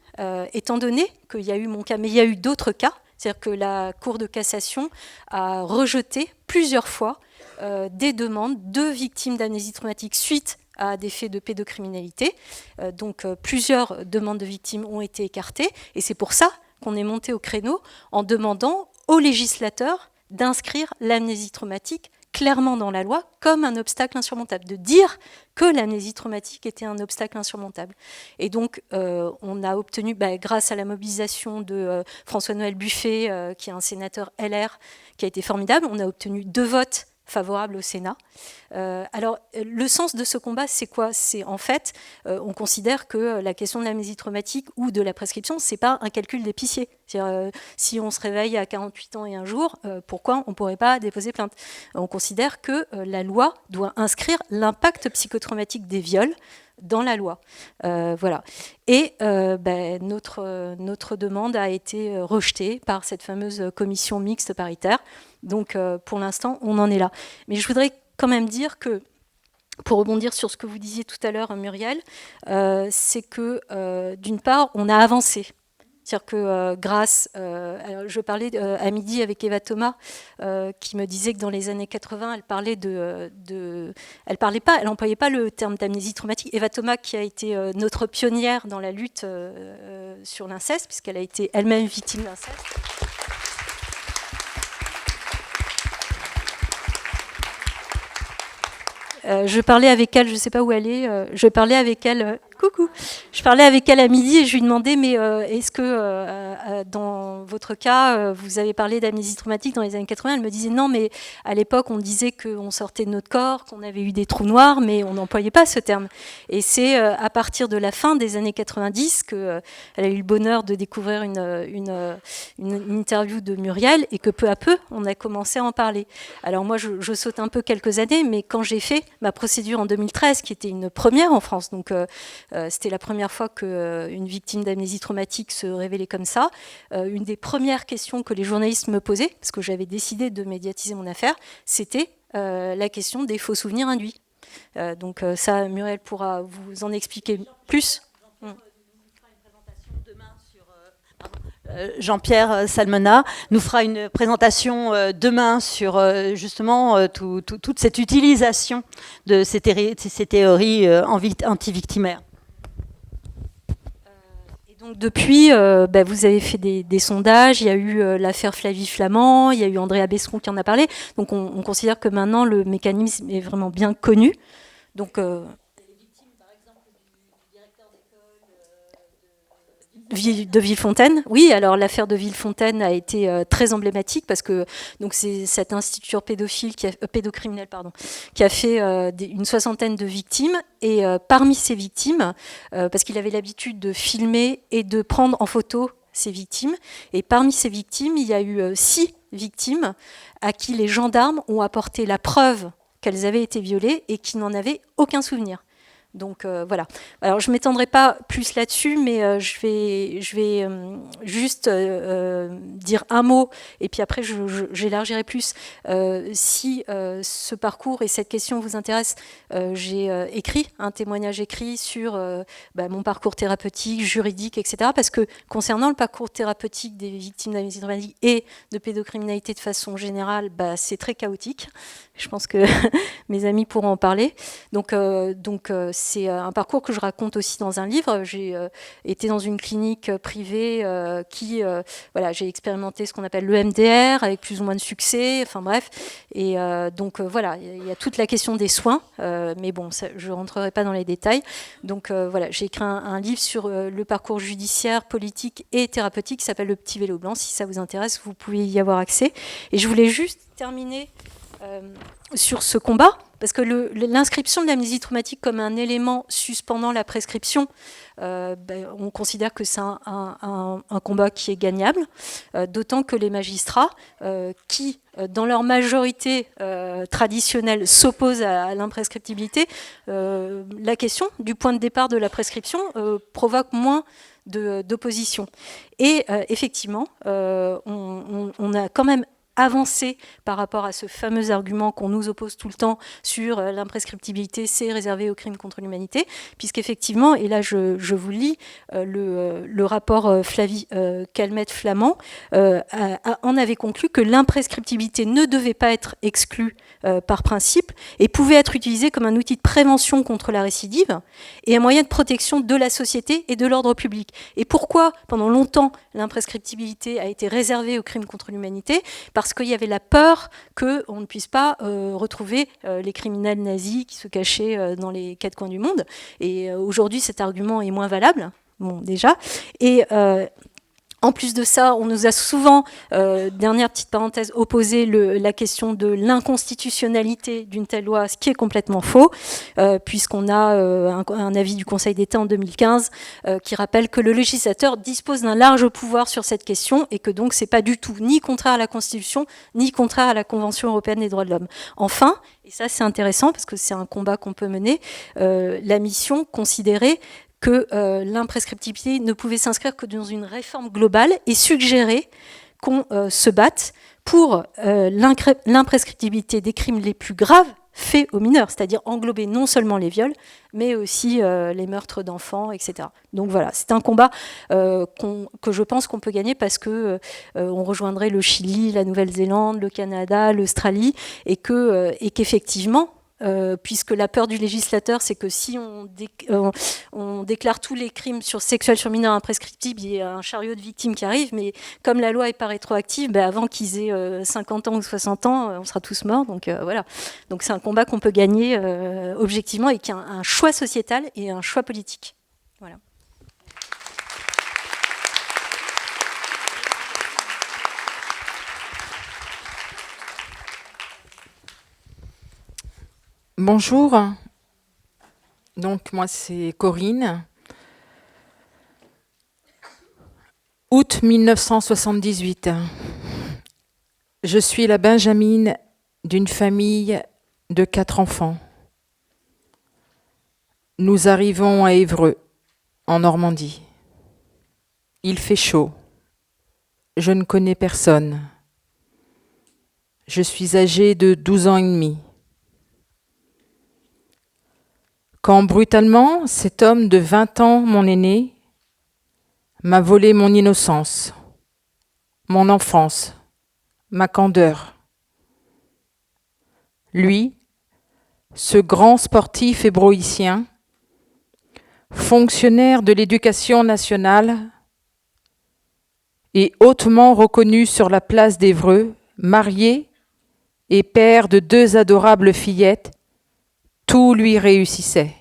étant donné qu'il y a eu mon cas, mais il y a eu d'autres cas, c'est-à-dire que la Cour de cassation a rejeté plusieurs fois des demandes de victimes d'amnésie traumatique suite à des faits de pédocriminalité. Donc plusieurs demandes de victimes ont été écartées, et c'est pour ça qu'on est monté au créneau en demandant aux législateurs d'inscrire l'amnésie traumatique clairement dans la loi comme un obstacle insurmontable, de dire que l'amnésie traumatique était un obstacle insurmontable. Et donc, on a obtenu, grâce à la mobilisation de François-Noël Buffet, qui est un sénateur LR, qui a été formidable, on a obtenu 2 votes favorables au Sénat. Alors, le sens de ce combat, c'est quoi ? C'est en fait, on considère que la question de l'amnésie traumatique ou de la prescription, c'est pas un calcul d'épicier. C'est-à-dire, si on se réveille à 48 ans et un jour, pourquoi on ne pourrait pas déposer plainte ? On considère que la loi doit inscrire l'impact psychotraumatique des viols dans la loi. Voilà. Et notre demande a été rejetée par cette fameuse commission mixte paritaire. Donc, pour l'instant, on en est là. Mais je voudrais quand même dire que, pour rebondir sur ce que vous disiez tout à l'heure, Muriel, c'est que, d'une part, on a avancé. C'est-à-dire que grâce, je parlais à midi avec Eva Thomas, qui me disait que dans les années 80, elle parlait elle n'employait pas le terme d'amnésie traumatique. Eva Thomas, qui a été notre pionnière dans la lutte sur l'inceste, puisqu'elle a été elle-même victime d'inceste. Je parlais avec elle, je ne sais pas où elle est, je parlais avec elle... Coucou. Je parlais avec elle à midi et je lui demandais, mais est-ce que dans votre cas, vous avez parlé d'amnésie traumatique dans les années 80 ? Elle me disait non, mais à l'époque, on disait qu'on sortait de notre corps, qu'on avait eu des trous noirs, mais on n'employait pas ce terme. Et c'est à partir de la fin des années 90 qu'elle a eu le bonheur de découvrir une interview de Muriel et que peu à peu, on a commencé à en parler. Alors moi, je saute un peu quelques années, mais quand j'ai fait ma procédure en 2013, qui était une première en France, donc... c'était la première fois qu'une victime d'amnésie traumatique se révélait comme ça. Une des premières questions que les journalistes me posaient, parce que j'avais décidé de médiatiser mon affaire, c'était la question des faux souvenirs induits. Donc ça, Muriel pourra vous en expliquer plus. Jean-Pierre Salmona nous fera une présentation demain sur justement toute cette utilisation de ces théories anti-victimaires. Donc depuis, vous avez fait des sondages, il y a eu l'affaire Flavie Flament, il y a eu Andrea Bescon qui en a parlé. Donc on considère que maintenant le mécanisme est vraiment bien connu. Donc, les victimes, par exemple, du directeur d'école de Villefontaine. Oui, alors l'affaire de Villefontaine a été très emblématique parce que donc c'est cet instituteur pédocriminel qui a fait une 60aine de victimes. Et parmi ces victimes, parce qu'il avait l'habitude de filmer et de prendre en photo ces victimes, et parmi ces victimes, il y a eu 6 victimes à qui les gendarmes ont apporté la preuve qu'elles avaient été violées et qui n'en avaient aucun souvenir. Donc voilà. Alors je ne m'étendrai pas plus là-dessus, mais je vais juste dire un mot, et puis après j'élargirai plus. Si ce parcours et cette question vous intéressent, j'ai écrit un témoignage écrit sur mon parcours thérapeutique, juridique, etc. Parce que concernant le parcours thérapeutique des victimes d'amnésie traumatique et de pédocriminalité de façon générale, c'est très chaotique. Je pense que mes amis pourront en parler. Donc c'est un parcours que je raconte aussi dans un livre. J'ai été dans une clinique privée j'ai expérimenté ce qu'on appelle le MDR avec plus ou moins de succès. Enfin bref. Et voilà, il y a toute la question des soins. Mais bon, je ne rentrerai pas dans les détails. Donc voilà, j'ai écrit un livre sur le parcours judiciaire, politique et thérapeutique qui s'appelle Le Petit Vélo Blanc. Si ça vous intéresse, vous pouvez y avoir accès. Et je voulais juste terminer sur ce combat, parce que l'inscription de l'amnésie traumatique comme un élément suspendant la prescription, on considère que c'est un combat qui est gagnable, d'autant que les magistrats, qui, dans leur majorité traditionnelle, s'opposent à l'imprescriptibilité, la question du point de départ de la prescription provoque moins d'opposition. Et effectivement, on a quand même avancer par rapport à ce fameux argument qu'on nous oppose tout le temps sur l'imprescriptibilité, c'est réservé aux crimes contre l'humanité, puisqu'effectivement, et là je vous lis, le rapport Flavie Calmette-Flamand en avait conclu que l'imprescriptibilité ne devait pas être exclue par principe et pouvait être utilisée comme un outil de prévention contre la récidive et un moyen de protection de la société et de l'ordre public. Et pourquoi, pendant longtemps, l'imprescriptibilité a été réservée aux crimes contre l'humanité ? Parce qu'il y avait la peur qu'on ne puisse pas retrouver les criminels nazis qui se cachaient dans les quatre coins du monde. Et aujourd'hui, cet argument est moins valable, bon, déjà. Et en plus de ça, on nous a souvent, dernière petite parenthèse, opposé la question de l'inconstitutionnalité d'une telle loi, ce qui est complètement faux, puisqu'on a un avis du Conseil d'État en 2015 qui rappelle que le législateur dispose d'un large pouvoir sur cette question et que donc c'est pas du tout ni contraire à la Constitution, ni contraire à la Convention européenne des droits de l'homme. Enfin, et ça c'est intéressant parce que c'est un combat qu'on peut mener, la mission considérait que l'imprescriptibilité ne pouvait s'inscrire que dans une réforme globale et suggérer qu'on se batte pour l'imprescriptibilité des crimes les plus graves faits aux mineurs, c'est-à-dire englober non seulement les viols, mais aussi les meurtres d'enfants, etc. Donc voilà, c'est un combat que je pense qu'on peut gagner parce que on rejoindrait le Chili, la Nouvelle-Zélande, le Canada, l'Australie, et qu'effectivement, puisque la peur du législateur, c'est que si on déclare tous les crimes sexuels sur mineurs imprescriptibles, il y a un chariot de victimes qui arrive, mais comme la loi n'est pas rétroactive, avant qu'ils aient 50 ans ou 60 ans, on sera tous morts. Donc voilà. Donc c'est un combat qu'on peut gagner objectivement et qui a un choix sociétal et un choix politique. Voilà. Bonjour, donc moi c'est Corinne. Août 1978. Je suis la benjamine d'une famille de 4 enfants. Nous arrivons à Évreux, en Normandie. Il fait chaud. Je ne connais personne. Je suis âgée de 12 ans et demi. Quand brutalement, cet homme de 20 ans, mon aîné, m'a volé mon innocence, mon enfance, ma candeur. Lui, ce grand sportif hébroïcien, fonctionnaire de l'éducation nationale et hautement reconnu sur la place d'Évreux, marié et père de 2 adorables fillettes, tout lui réussissait.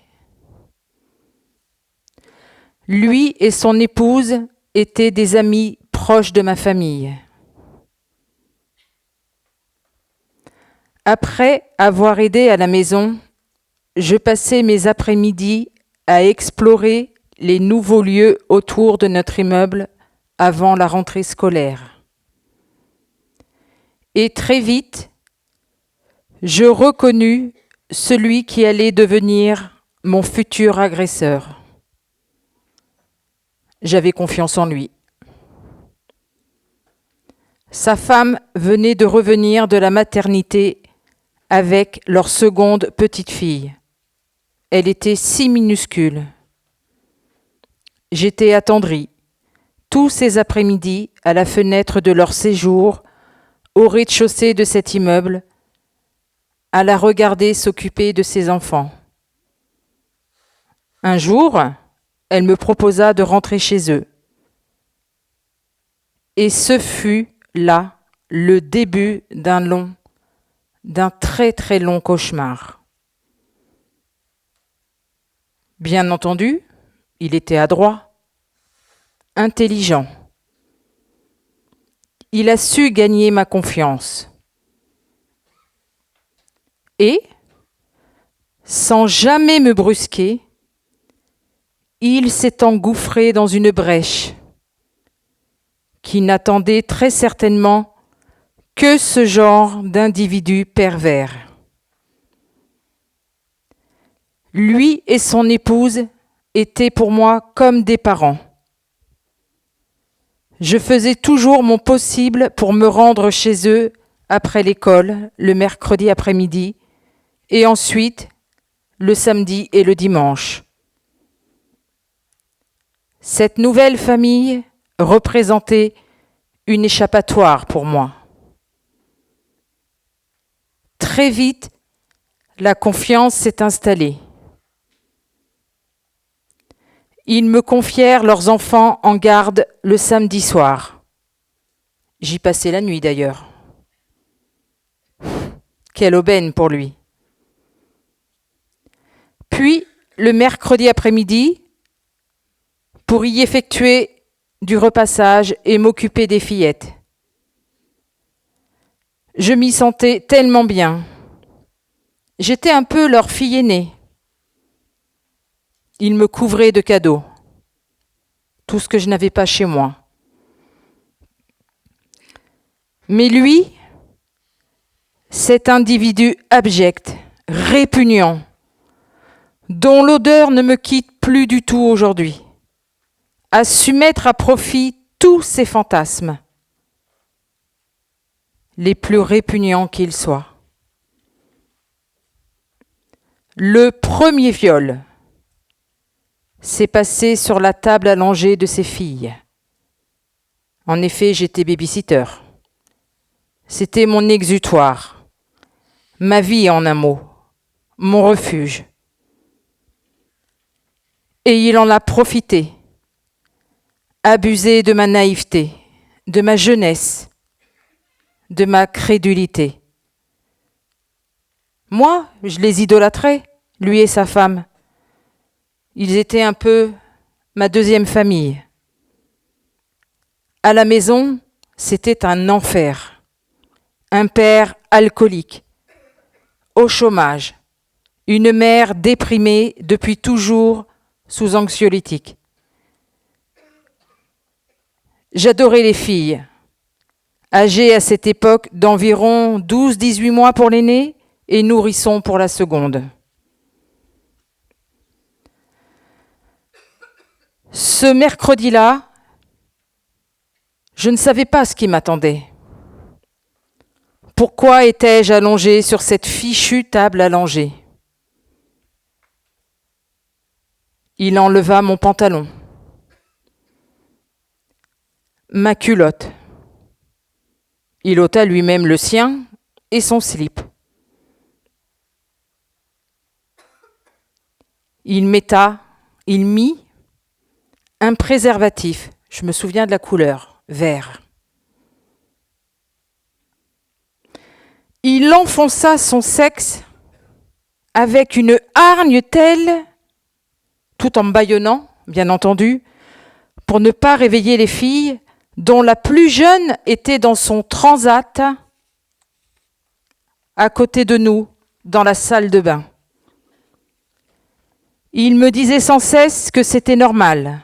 Lui et son épouse étaient des amis proches de ma famille. Après avoir aidé à la maison, je passais mes après-midi à explorer les nouveaux lieux autour de notre immeuble avant la rentrée scolaire. Et très vite, je reconnus celui qui allait devenir mon futur agresseur. J'avais confiance en lui. Sa femme venait de revenir de la maternité avec leur seconde petite fille. Elle était si minuscule. J'étais attendrie. Tous ces après-midi, à la fenêtre de leur séjour, au rez-de-chaussée de cet immeuble, à la regarder s'occuper de ses enfants. Un jour, elle me proposa de rentrer chez eux. Et ce fut là le début d'un très très long cauchemar. Bien entendu, il était adroit, intelligent. Il a su gagner ma confiance. Et, sans jamais me brusquer, il s'est engouffré dans une brèche qui n'attendait très certainement que ce genre d'individu pervers. Lui et son épouse étaient pour moi comme des parents. Je faisais toujours mon possible pour me rendre chez eux après l'école, le mercredi après-midi, et ensuite le samedi et le dimanche. Cette nouvelle famille représentait une échappatoire pour moi. Très vite, la confiance s'est installée. Ils me confièrent leurs enfants en garde le samedi soir. J'y passais la nuit d'ailleurs. Quelle aubaine pour lui. Puis, le mercredi après-midi, pour y effectuer du repassage et m'occuper des fillettes. Je m'y sentais tellement bien. J'étais un peu leur fille aînée. Ils me couvraient de cadeaux, tout ce que je n'avais pas chez moi. Mais lui, cet individu abject, répugnant, dont l'odeur ne me quitte plus du tout aujourd'hui, a su mettre à profit tous ses fantasmes, les plus répugnants qu'ils soient. Le premier viol s'est passé sur la table allongée de ses filles. En effet, j'étais baby-sitter. C'était mon exutoire, ma vie en un mot, mon refuge. Et il en a profité, abusé de ma naïveté, de ma jeunesse, de ma crédulité. Moi, je les idolâtrais, lui et sa femme. Ils étaient un peu ma deuxième famille. À la maison, c'était un enfer. Un père alcoolique, au chômage, une mère déprimée depuis toujours sous anxiolytiques. J'adorais les filles, âgées à cette époque d'environ 12-18 mois pour l'aînée et nourrisson pour la seconde. Ce mercredi-là, je ne savais pas ce qui m'attendait. Pourquoi étais-je allongée sur cette fichue table allongée ? Il enleva mon pantalon, ma culotte. Il ôta lui-même le sien et son slip. Il mit un préservatif, je me souviens de la couleur, vert. Il enfonça son sexe avec une hargne telle, tout en bâillonnant, bien entendu, pour ne pas réveiller les filles, dont la plus jeune était dans son transat, à côté de nous, dans la salle de bain. Il me disait sans cesse que c'était normal,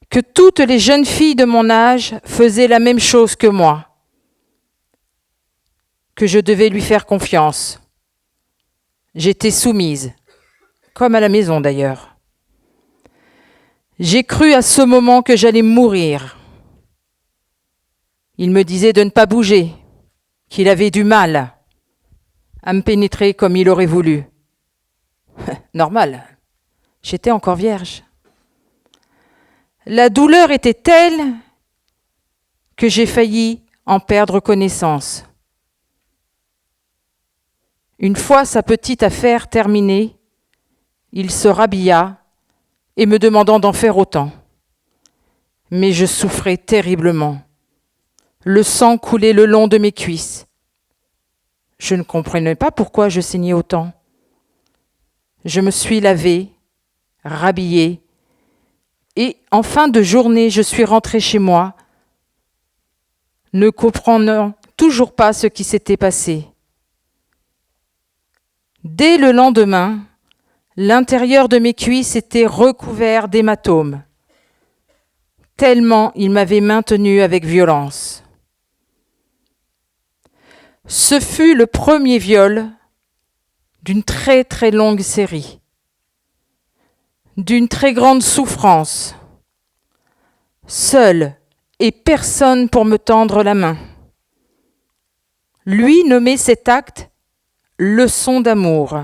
que toutes les jeunes filles de mon âge faisaient la même chose que moi, que je devais lui faire confiance. J'étais soumise, comme à la maison d'ailleurs. J'ai cru à ce moment que j'allais mourir. Il me disait de ne pas bouger, qu'il avait du mal à me pénétrer comme il aurait voulu. Normal, j'étais encore vierge. La douleur était telle que j'ai failli en perdre connaissance. Une fois sa petite affaire terminée, il se rhabilla et me demandant d'en faire autant. Mais je souffrais terriblement. Le sang coulait le long de mes cuisses. Je ne comprenais pas pourquoi je saignais autant. Je me suis lavée, rhabillée, et en fin de journée, je suis rentrée chez moi, ne comprenant toujours pas ce qui s'était passé. Dès le lendemain, l'intérieur de mes cuisses était recouvert d'hématomes, tellement il m'avait maintenue avec violence. Ce fut le premier viol d'une très très longue série, d'une très grande souffrance, seule et personne pour me tendre la main. Lui nommait cet acte leçon d'amour.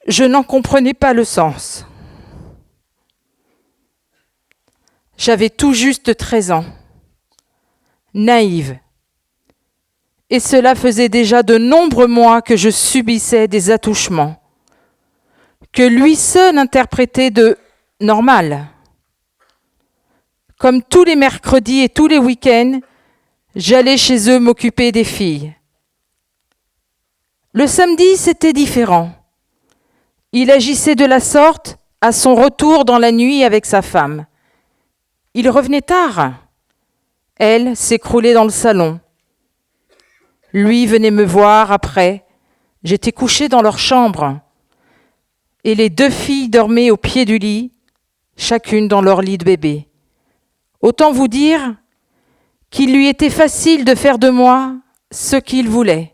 Je n'en comprenais pas le sens. J'avais tout juste 13 ans, naïve, et cela faisait déjà de nombreux mois que je subissais des attouchements, que lui seul interprétait de normal. Comme tous les mercredis et tous les week-ends, j'allais chez eux m'occuper des filles. Le samedi, c'était différent. Il agissait de la sorte à son retour dans la nuit avec sa femme. Il revenait tard. Elle s'écroulait dans le salon. Lui venait me voir après. J'étais couchée dans leur chambre. Et les 2 filles dormaient au pied du lit, chacune dans leur lit de bébé. Autant vous dire qu'il lui était facile de faire de moi ce qu'il voulait.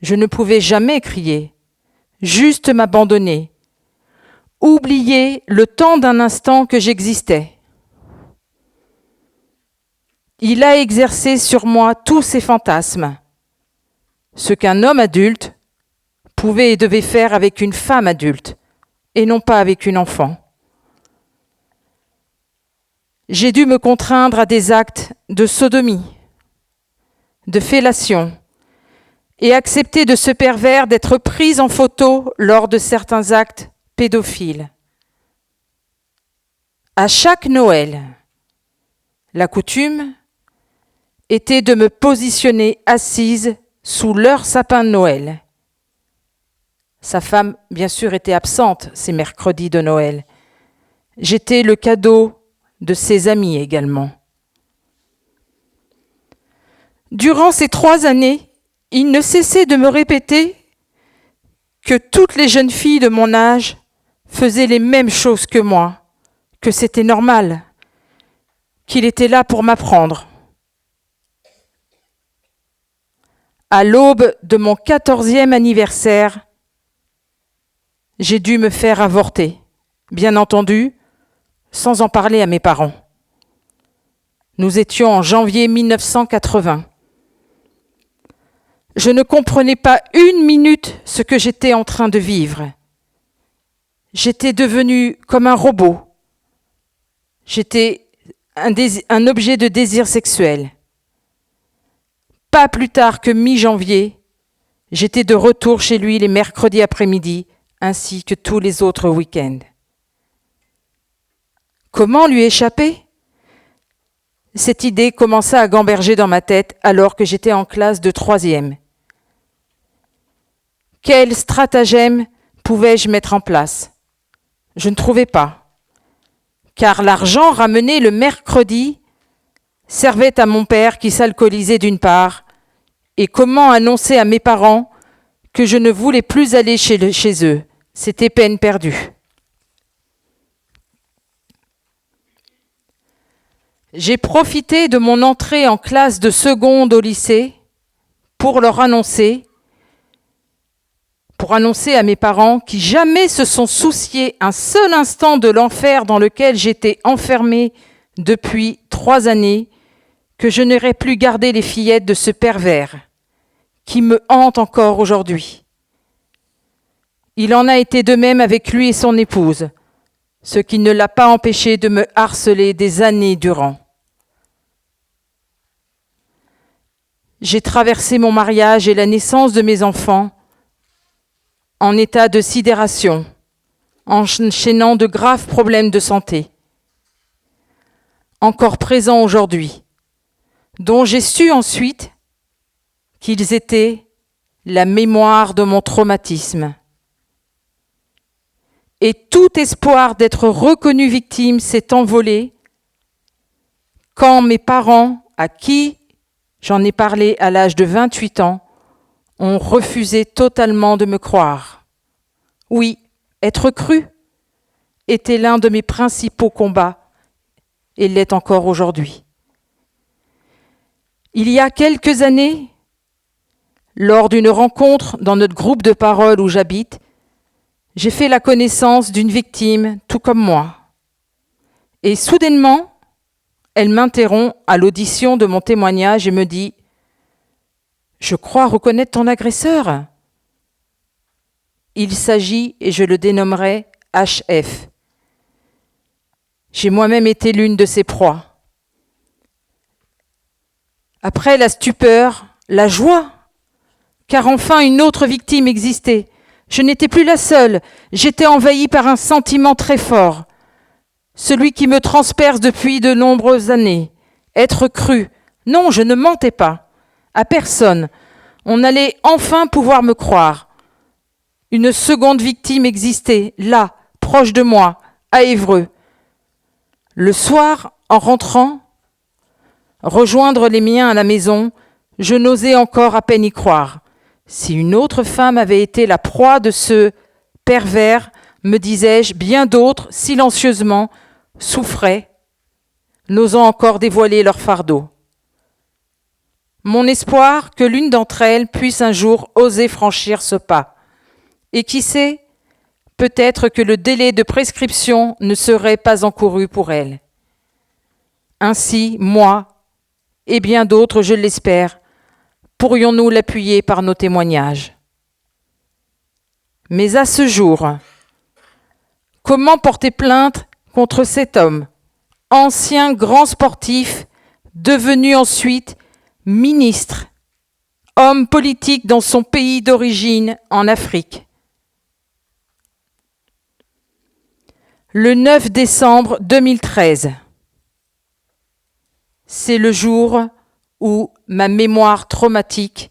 Je ne pouvais jamais crier, juste m'abandonner, oublier le temps d'un instant que j'existais. Il a exercé sur moi tous ses fantasmes, ce qu'un homme adulte pouvait et devait faire avec une femme adulte, et non pas avec une enfant. J'ai dû me contraindre à des actes de sodomie, de fellation, et accepter de ce pervers d'être prise en photo lors de certains actes pédophiles. À chaque Noël, la coutume était de me positionner assise sous leur sapin de Noël. Sa femme, bien sûr, était absente ces mercredis de Noël. J'étais le cadeau de ses amis également. Durant ces 3 années, il ne cessait de me répéter que toutes les jeunes filles de mon âge faisaient les mêmes choses que moi, que c'était normal, qu'il était là pour m'apprendre. À l'aube de mon 14e anniversaire, j'ai dû me faire avorter, bien entendu, sans en parler à mes parents. Nous étions en janvier 1980. Je ne comprenais pas une minute ce que j'étais en train de vivre. J'étais devenue comme un robot. J'étais un objet de désir sexuel. Pas plus tard que mi-janvier, j'étais de retour chez lui les mercredis après-midi, ainsi que tous les autres week-ends. Comment lui échapper ? Cette idée commença à gamberger dans ma tête alors que j'étais en classe de 3e. Quel stratagème pouvais-je mettre en place ? Je ne trouvais pas, car l'argent ramené le mercredi servait à mon père qui s'alcoolisait d'une part, et comment annoncer à mes parents que je ne voulais plus aller chez eux ? C'était peine perdue. J'ai profité de mon entrée en classe de seconde au lycée pour annoncer à mes parents qui jamais se sont souciés un seul instant de l'enfer dans lequel j'étais enfermée depuis 3 années, que je n'aurais plus gardé les fillettes de ce pervers qui me hante encore aujourd'hui. Il en a été de même avec lui et son épouse, ce qui ne l'a pas empêché de me harceler des années durant. J'ai traversé mon mariage et la naissance de mes enfants en état de sidération, enchaînant de graves problèmes de santé, encore présents aujourd'hui, dont j'ai su ensuite qu'ils étaient la mémoire de mon traumatisme. Et tout espoir d'être reconnu victime s'est envolé quand mes parents, à qui j'en ai parlé à l'âge de 28 ans, ont refusé totalement de me croire. Oui, être cru était l'un de mes principaux combats et l'est encore aujourd'hui. Il y a quelques années, lors d'une rencontre dans notre groupe de parole où j'habite, j'ai fait la connaissance d'une victime tout comme moi. Et soudainement, elle m'interrompt à l'audition de mon témoignage et me dit « Je crois reconnaître ton agresseur ». Il s'agit, et je le dénommerai, HF. J'ai moi-même été l'une de ses proies. Après la stupeur, la joie, car enfin une autre victime existait. Je n'étais plus la seule, j'étais envahie par un sentiment très fort, celui qui me transperce depuis de nombreuses années. Être cru. Non, je ne mentais pas. À personne. On allait enfin pouvoir me croire. Une seconde victime existait, là, proche de moi, à Évreux. Le soir, en rentrant, rejoindre les miens à la maison, je n'osais encore à peine y croire. Si une autre femme avait été la proie de ce pervers, me disais-je, bien d'autres, silencieusement, souffraient, n'osant encore dévoiler leur fardeau. Mon espoir que l'une d'entre elles puisse un jour oser franchir ce pas. Et qui sait, peut-être que le délai de prescription ne serait pas encouru pour elle. Ainsi, moi, et bien d'autres, je l'espère, pourrions-nous l'appuyer par nos témoignages. Mais à ce jour, comment porter plainte contre cet homme, ancien grand sportif, devenu ensuite ministre, homme politique dans son pays d'origine en Afrique? Le 9 décembre 2013, c'est le jour où ma mémoire traumatique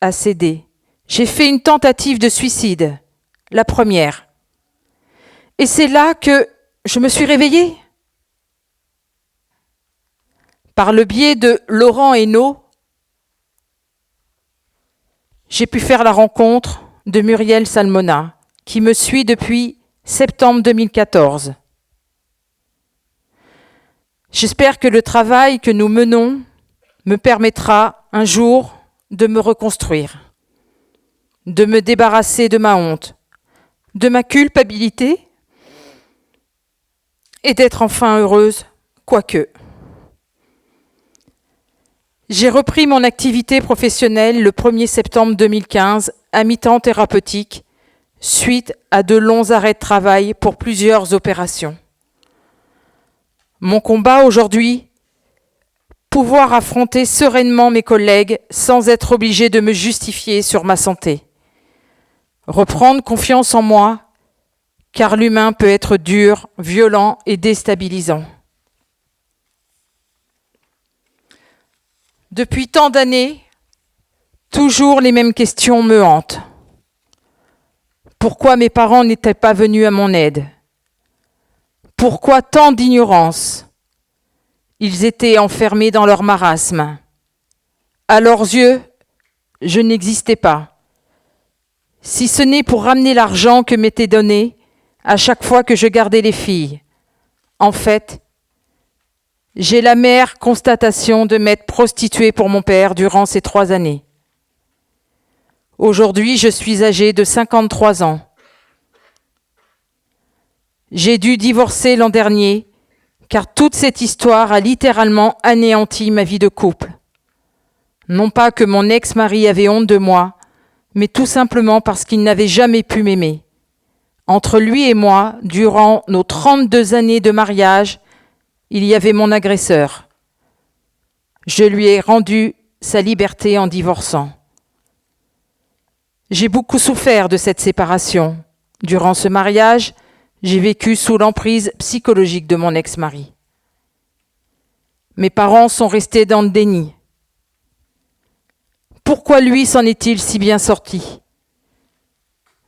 a cédé. J'ai fait une tentative de suicide, la première. Et c'est là que je me suis réveillée. Par le biais de Laurent Hainaut, j'ai pu faire la rencontre de Muriel Salmona, qui me suit depuis septembre 2014. J'espère que le travail que nous menons me permettra un jour de me reconstruire, de me débarrasser de ma honte, de ma culpabilité et d'être enfin heureuse, quoique. J'ai repris mon activité professionnelle le 1er septembre 2015 à mi-temps thérapeutique suite à de longs arrêts de travail pour plusieurs opérations. Mon combat aujourd'hui, pouvoir affronter sereinement mes collègues sans être obligé de me justifier sur ma santé. Reprendre confiance en moi, car l'humain peut être dur, violent et déstabilisant. Depuis tant d'années, toujours les mêmes questions me hantent. Pourquoi mes parents n'étaient pas venus à mon aide? Pourquoi tant d'ignorance? Ils étaient enfermés dans leur marasme. À leurs yeux, je n'existais pas. Si ce n'est pour ramener l'argent que m'était donné, à chaque fois que je gardais les filles. En fait, j'ai l'amère constatation de m'être prostituée pour mon père durant ces 3 années. Aujourd'hui, je suis âgée de 53 ans. J'ai dû divorcer l'an dernier, car toute cette histoire a littéralement anéanti ma vie de couple. Non pas que mon ex-mari avait honte de moi, mais tout simplement parce qu'il n'avait jamais pu m'aimer. Entre lui et moi, durant nos 32 années de mariage, il y avait mon agresseur. Je lui ai rendu sa liberté en divorçant. J'ai beaucoup souffert de cette séparation. Durant ce mariage, j'ai vécu sous l'emprise psychologique de mon ex-mari. Mes parents sont restés dans le déni. Pourquoi lui s'en est-il si bien sorti ?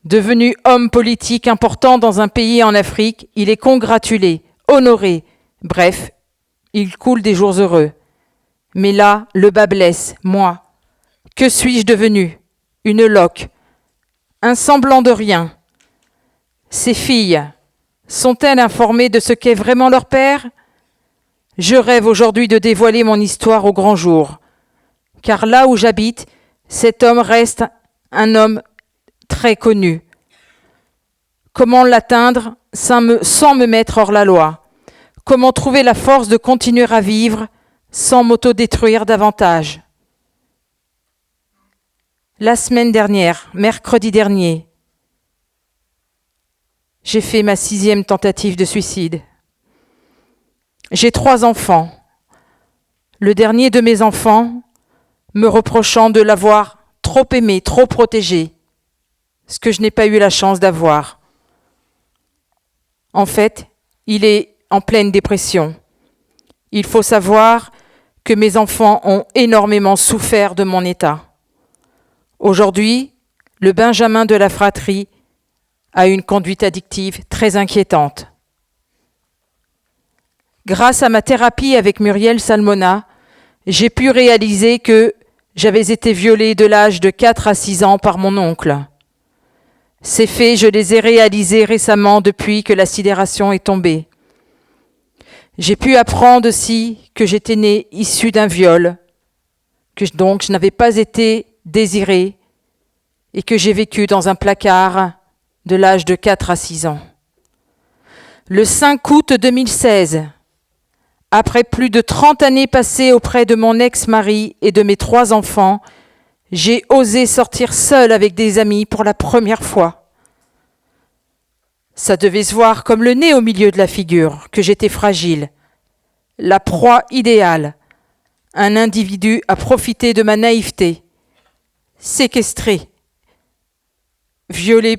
Devenu homme politique important dans un pays en Afrique, il est congratulé, honoré. Bref, il coule des jours heureux. Mais là, le bas blesse, moi. Que suis-je devenu ? Une loque, un semblant de rien. Ces filles, sont-elles informées de ce qu'est vraiment leur père ? Je rêve aujourd'hui de dévoiler mon histoire au grand jour. Car là où j'habite, cet homme reste un homme très connu. Comment l'atteindre sans me mettre hors la loi ? Comment trouver la force de continuer à vivre sans m'autodétruire davantage ? La semaine dernière, mercredi dernier, j'ai fait ma 6e tentative de suicide. J'ai 3 enfants. Le dernier de mes enfants me reprochant de l'avoir trop aimé, trop protégé, ce que je n'ai pas eu la chance d'avoir. En fait, il est en pleine dépression. Il faut savoir que mes enfants ont énormément souffert de mon état. Aujourd'hui, le Benjamin de la fratrie a une conduite addictive très inquiétante. Grâce à ma thérapie avec Muriel Salmona, j'ai pu réaliser que j'avais été violée de l'âge de 4 à 6 ans par mon oncle. Ces faits, je les ai réalisés récemment depuis que la sidération est tombée. J'ai pu apprendre aussi que j'étais née issue d'un viol, que donc je n'avais pas été désirée et que j'ai vécu dans un placard de l'âge de 4 à 6 ans. Le 5 août 2016, après plus de 30 années passées auprès de mon ex-mari et de mes 3 enfants, j'ai osé sortir seule avec des amis pour la première fois. Ça devait se voir comme le nez au milieu de la figure, que j'étais fragile. La proie idéale. Un individu a profité de ma naïveté. Séquestré. Violé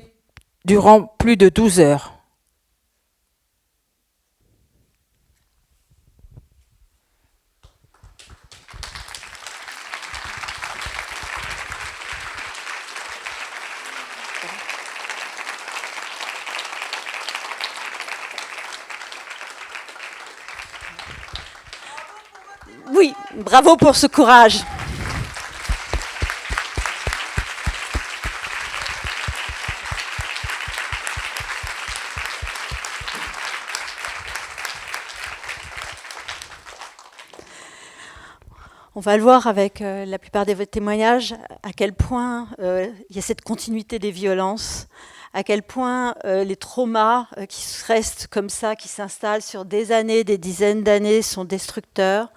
durant plus de 12 heures. Oui, bravo pour ce courage. On va le voir avec la plupart des témoignages, à quel point il y a cette continuité des violences, à quel point les traumas qui restent comme ça, qui s'installent sur des années, des dizaines d'années, sont destructeurs,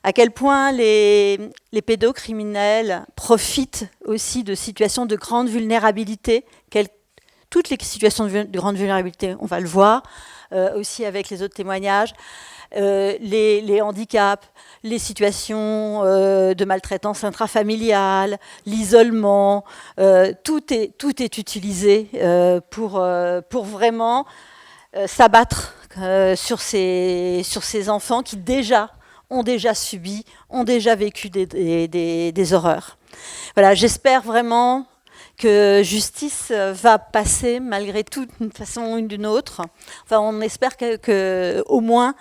à quel point les pédocriminels profitent aussi de situations de grande vulnérabilité, toutes les situations de grande vulnérabilité, on va le voir, aussi avec les autres témoignages, les handicaps, les situations de maltraitance intrafamiliale, l'isolement, tout est utilisé pour vraiment s'abattre sur ces enfants qui ont déjà subi, ont déjà vécu des horreurs. Voilà, j'espère vraiment que justice va passer malgré tout d'une façon ou d'une autre. Enfin, on espère que au moins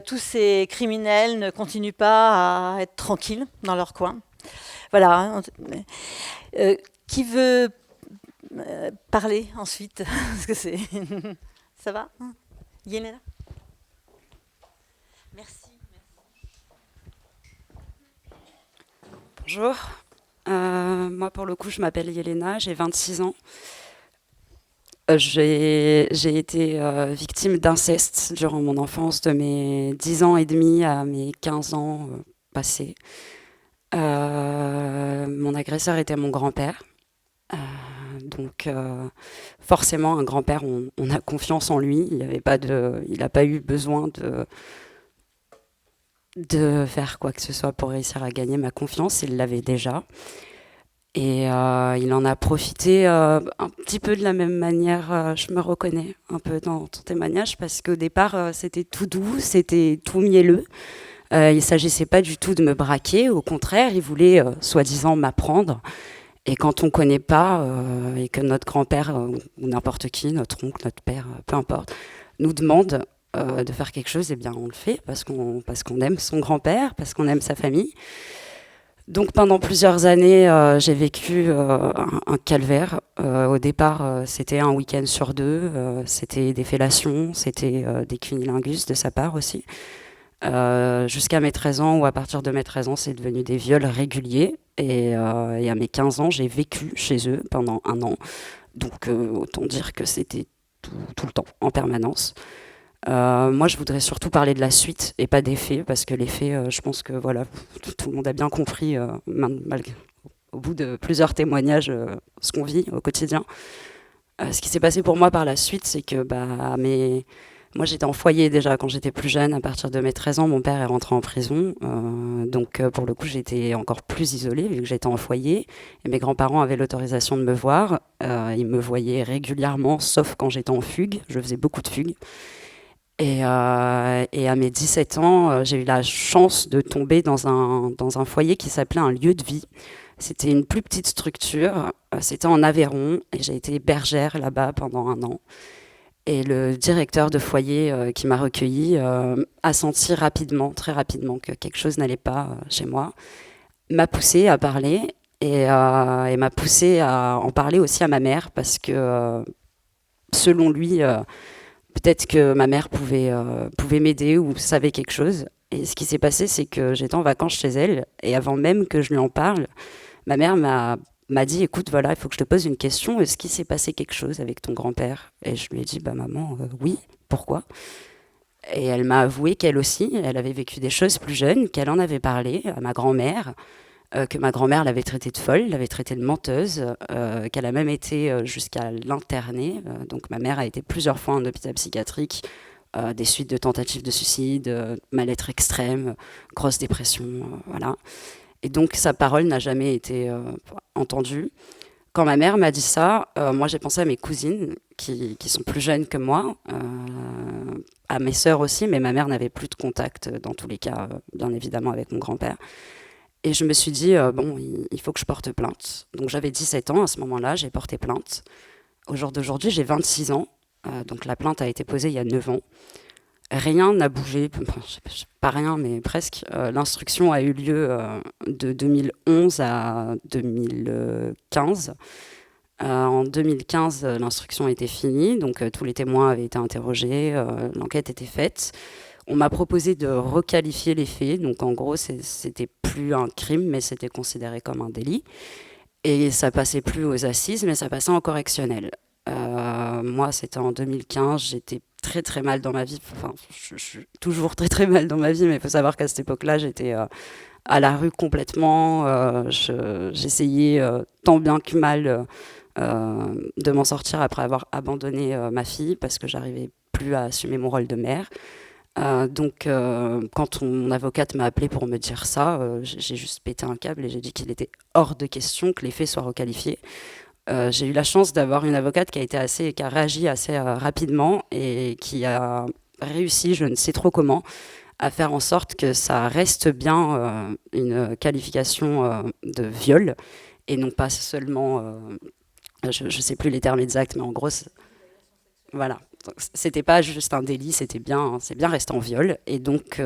tous ces criminels ne continuent pas à être tranquilles dans leur coin. Voilà. Qui veut parler ensuite, parce que c'est... Ça va, Yelena? Merci. Bonjour, moi pour le coup je m'appelle Yelena, j'ai 26 ans. J'ai été victime d'inceste durant mon enfance, de mes 10 ans et demi à mes 15 ans passés. Mon agresseur était mon grand-père. Donc forcément un grand-père, on a confiance en lui. Il n'a pas eu besoin de faire quoi que ce soit pour réussir à gagner ma confiance. Il l'avait déjà. Et il en a profité un petit peu de la même manière. Je me reconnais un peu dans ton témoignage parce qu'au départ, c'était tout doux, c'était tout mielleux. Il ne s'agissait pas du tout de me braquer. Au contraire, il voulait soi-disant m'apprendre. Et quand on ne connaît pas et que notre grand-père ou n'importe qui, notre oncle, notre père, peu importe, nous demande de faire quelque chose, eh bien on le fait parce qu'on aime son grand-père, parce qu'on aime sa famille. Donc pendant plusieurs années, j'ai vécu un calvaire. Au départ, c'était un week-end sur deux, c'était des fellations, c'était des cunnilingus de sa part aussi. Jusqu'à mes 13 ans, ou à partir de mes 13 ans, c'est devenu des viols réguliers. Et à mes 15 ans, j'ai vécu chez eux pendant 1 an. Donc autant dire que c'était tout le temps, en permanence. Moi, je voudrais surtout parler de la suite et pas des faits, parce que les faits, je pense que voilà, tout le monde a bien compris, au bout de plusieurs témoignages, ce qu'on vit au quotidien. Ce qui s'est passé pour moi par la suite, c'est que moi, j'étais en foyer déjà quand j'étais plus jeune. À partir de mes 13 ans, mon père est rentré en prison. Donc, pour le coup, j'étais encore plus isolée vu que j'étais en foyer. Et mes grands-parents avaient l'autorisation de me voir. Ils me voyaient régulièrement, sauf quand j'étais en fugue. Je faisais beaucoup de fugues. Et à mes 17 ans, j'ai eu la chance de tomber dans un foyer qui s'appelait un lieu de vie. C'était une plus petite structure. C'était en Aveyron. Et j'ai été bergère là-bas pendant 1 an. Et le directeur de foyer qui m'a recueillie a senti rapidement, très rapidement, que quelque chose n'allait pas chez moi, m'a poussée à parler et m'a poussée à en parler aussi à ma mère parce que, selon lui, peut-être que ma mère pouvait m'aider ou savait quelque chose. Et ce qui s'est passé, c'est que j'étais en vacances chez elle et avant même que je lui en parle, ma mère m'a dit, écoute, voilà, il faut que je te pose une question. Est-ce qu'il s'est passé quelque chose avec ton grand-père? Et je lui ai dit, maman, oui, pourquoi? Et elle m'a avoué qu'elle aussi, elle avait vécu des choses plus jeunes, qu'elle en avait parlé à ma grand-mère, que ma grand-mère l'avait traitée de folle, l'avait traitée de menteuse, qu'elle a même été jusqu'à l'interner. Donc ma mère a été plusieurs fois en hôpital psychiatrique, des suites de tentatives de suicide, mal-être extrême, grosse dépression, voilà. Et donc, sa parole n'a jamais été entendue. Quand ma mère m'a dit ça, moi, j'ai pensé à mes cousines qui sont plus jeunes que moi, à mes sœurs aussi, mais ma mère n'avait plus de contact, dans tous les cas, bien évidemment, avec mon grand-père. Et je me suis dit, bon, il faut que je porte plainte. Donc, j'avais 17 ans à ce moment-là, j'ai porté plainte. Au jour d'aujourd'hui, j'ai 26 ans. Donc, la plainte a été posée il y a 9 ans. Rien n'a bougé, pas rien, mais presque. L'instruction a eu lieu de 2011 à 2015. En 2015, l'instruction était finie, donc tous les témoins avaient été interrogés, l'enquête était faite. On m'a proposé de requalifier les faits, donc en gros, c'était plus un crime, mais c'était considéré comme un délit. Et ça passait plus aux assises, mais ça passait en correctionnel. Moi, c'était en 2015, j'étais très très mal dans ma vie, enfin je suis toujours très très mal dans ma vie, mais il faut savoir qu'à cette époque-là, j'étais à la rue complètement, j'essayais tant bien que mal de m'en sortir après avoir abandonné ma fille, parce que j'arrivais plus à assumer mon rôle de mère. Donc quand mon avocate m'a appelée pour me dire ça, j'ai juste pété un câble et j'ai dit qu'il était hors de question que les faits soient requalifiés. J'ai eu la chance d'avoir une avocate qui a réagi assez rapidement et qui a réussi, je ne sais trop comment, à faire en sorte que ça reste bien une qualification de viol et non pas seulement, je ne sais plus les termes exacts, mais en gros, voilà. C'était pas juste un délit, c'est bien resté en viol. Et donc,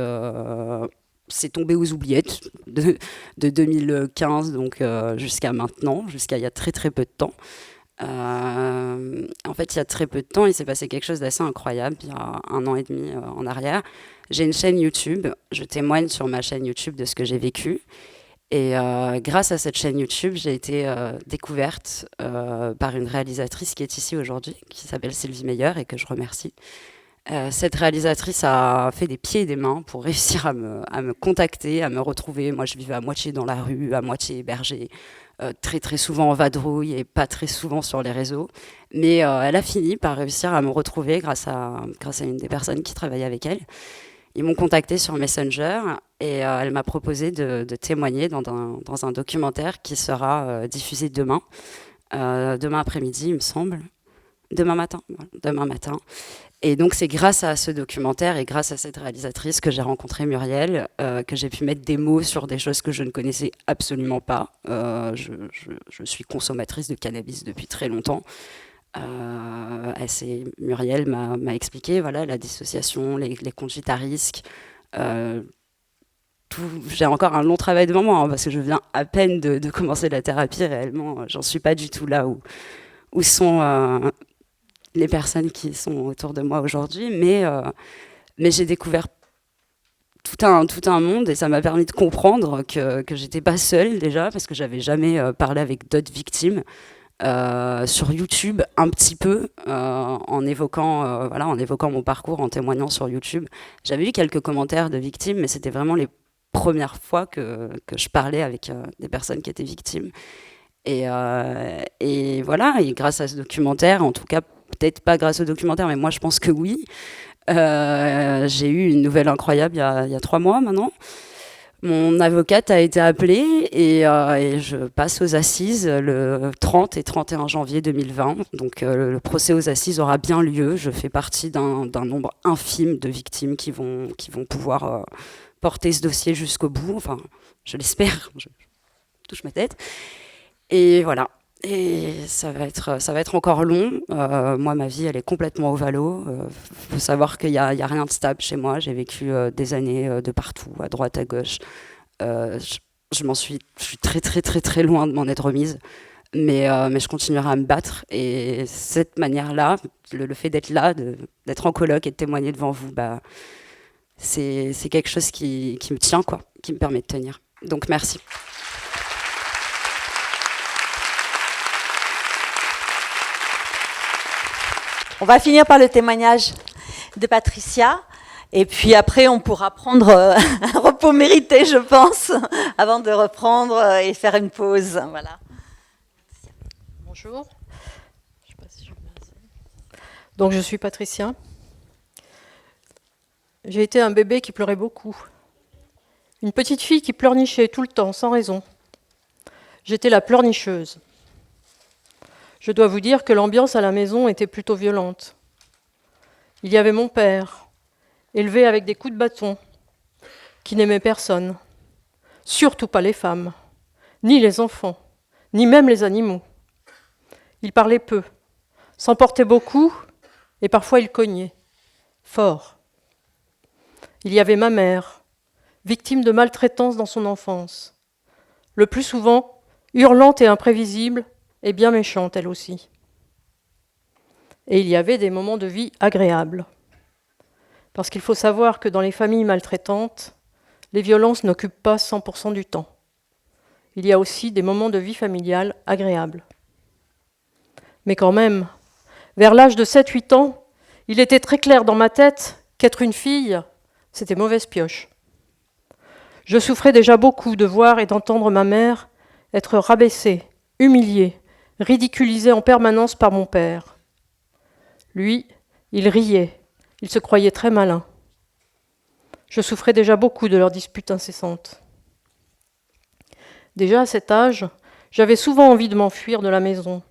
c'est tombé aux oubliettes de 2015 donc jusqu'à maintenant, jusqu'à il y a très très peu de temps. En fait, il y a très peu de temps, il s'est passé quelque chose d'assez incroyable, il y a 1 an et demi en arrière. J'ai une chaîne YouTube, je témoigne sur ma chaîne YouTube de ce que j'ai vécu. Et grâce à cette chaîne YouTube, j'ai été découverte par une réalisatrice qui est ici aujourd'hui, qui s'appelle Sylvie Meyer et que je remercie. Cette réalisatrice a fait des pieds et des mains pour réussir à me contacter, à me retrouver. Moi, je vivais à moitié dans la rue, à moitié hébergée, très très souvent en vadrouille et pas très souvent sur les réseaux. Mais elle a fini par réussir à me retrouver grâce à une des personnes qui travaillait avec elle. Ils m'ont contacté sur Messenger et elle m'a proposé de témoigner dans un documentaire qui sera diffusé demain après-midi, il me semble. Demain matin. Et donc, c'est grâce à ce documentaire et grâce à cette réalisatrice que j'ai rencontré Muriel, que j'ai pu mettre des mots sur des choses que je ne connaissais absolument pas. Je suis consommatrice de cannabis depuis très longtemps. Muriel m'a expliqué voilà, la dissociation, les conduites à risque. J'ai encore un long travail devant moi, parce que je viens à peine de commencer la thérapie réellement. J'en suis pas du tout là où sont les personnes qui sont autour de moi aujourd'hui, mais j'ai découvert tout un monde et ça m'a permis de comprendre que j'étais pas seule déjà, parce que j'avais jamais parlé avec d'autres victimes. Sur YouTube un petit peu en évoquant mon parcours, en témoignant sur YouTube. J'avais eu quelques commentaires de victimes, mais c'était vraiment les premières fois que je parlais avec des personnes qui étaient victimes. Et voilà, et grâce à ce documentaire, en tout cas peut-être pas grâce au documentaire, mais moi je pense que oui, j'ai eu une nouvelle incroyable il y a 3 mois maintenant. Mon avocate a été appelée et je passe aux assises le 30 et 31 janvier 2020. Donc le procès aux assises aura bien lieu. Je fais partie d'un nombre infime de victimes qui vont pouvoir porter ce dossier jusqu'au bout. Enfin, je l'espère. Je touche ma tête. Et voilà. Et ça va être encore long. Moi, ma vie, elle est complètement au valo. Faut savoir qu'il y a rien de stable chez moi. J'ai vécu des années de partout, à droite, à gauche. Je suis très, très, très, très loin de m'en être remise. Mais je continuerai à me battre. Et cette manière-là, le fait d'être là, d'être en colloque et de témoigner devant vous, c'est quelque chose qui me tient, quoi, qui me permet de tenir. Donc, merci. On va finir par le témoignage de Patricia. Et puis après, on pourra prendre un repos mérité, je pense, avant de reprendre et faire une pause. Voilà. Bonjour. Donc, je suis Patricia. J'ai été un bébé qui pleurait beaucoup. Une petite fille qui pleurnichait tout le temps, sans raison. J'étais la pleurnicheuse. Je dois vous dire que l'ambiance à la maison était plutôt violente. Il y avait mon père, élevé avec des coups de bâton, qui n'aimait personne, surtout pas les femmes, ni les enfants, ni même les animaux. Il parlait peu, s'emportait beaucoup, et parfois il cognait, fort. Il y avait ma mère, victime de maltraitance dans son enfance, le plus souvent hurlante et imprévisible, et bien méchante elle aussi. Et il y avait des moments de vie agréables. Parce qu'il faut savoir que dans les familles maltraitantes, les violences n'occupent pas 100% du temps. Il y a aussi des moments de vie familiale agréables. Mais quand même, vers l'âge de 7-8 ans, il était très clair dans ma tête qu'être une fille, c'était mauvaise pioche. Je souffrais déjà beaucoup de voir et d'entendre ma mère être rabaissée, humiliée, ridiculisée en permanence par mon père. Lui, il riait, il se croyait très malin. Je souffrais déjà beaucoup de leurs disputes incessantes. Déjà à cet âge, j'avais souvent envie de m'enfuir de la maison,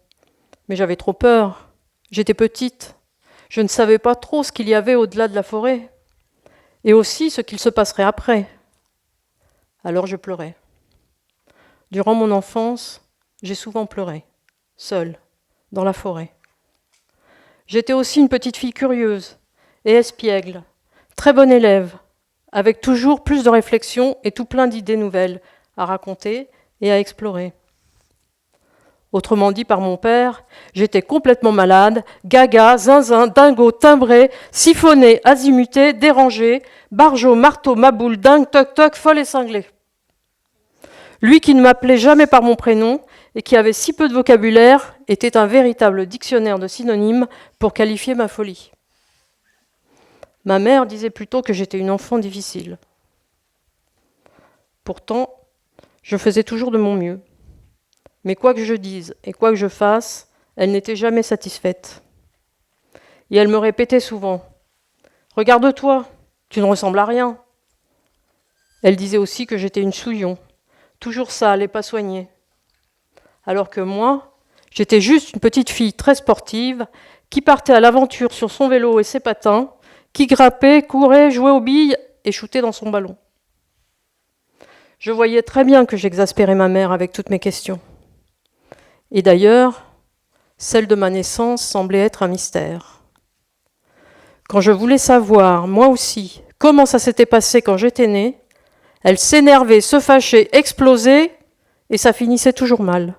mais j'avais trop peur. J'étais petite, je ne savais pas trop ce qu'il y avait au-delà de la forêt, et aussi ce qu'il se passerait après. Alors je pleurais. Durant mon enfance, j'ai souvent pleuré, seule, dans la forêt. J'étais aussi une petite fille curieuse et espiègle, très bonne élève, avec toujours plus de réflexion et tout plein d'idées nouvelles à raconter et à explorer. Autrement dit par mon père, j'étais complètement malade, gaga, zinzin, dingo, timbré, siphonné, azimuté, dérangé, barjot, marteau, maboule, dingue, toc, toc, folle et cinglée. Lui qui ne m'appelait jamais par mon prénom et qui avait si peu de vocabulaire était un véritable dictionnaire de synonymes pour qualifier ma folie. Ma mère disait plutôt que j'étais une enfant difficile. Pourtant, je faisais toujours de mon mieux. Mais quoi que je dise et quoi que je fasse, elle n'était jamais satisfaite. Et elle me répétait souvent « Regarde-toi, tu ne ressembles à rien ». Elle disait aussi que j'étais une souillon, toujours sale et pas soignée. Alors que moi, j'étais juste une petite fille très sportive qui partait à l'aventure sur son vélo et ses patins, qui grimpait, courait, jouait aux billes et shootait dans son ballon. Je voyais très bien que j'exaspérais ma mère avec toutes mes questions. Et d'ailleurs, celle de ma naissance semblait être un mystère. Quand je voulais savoir, moi aussi, comment ça s'était passé quand j'étais née, elle s'énervait, se fâchait, explosait, et ça finissait toujours mal.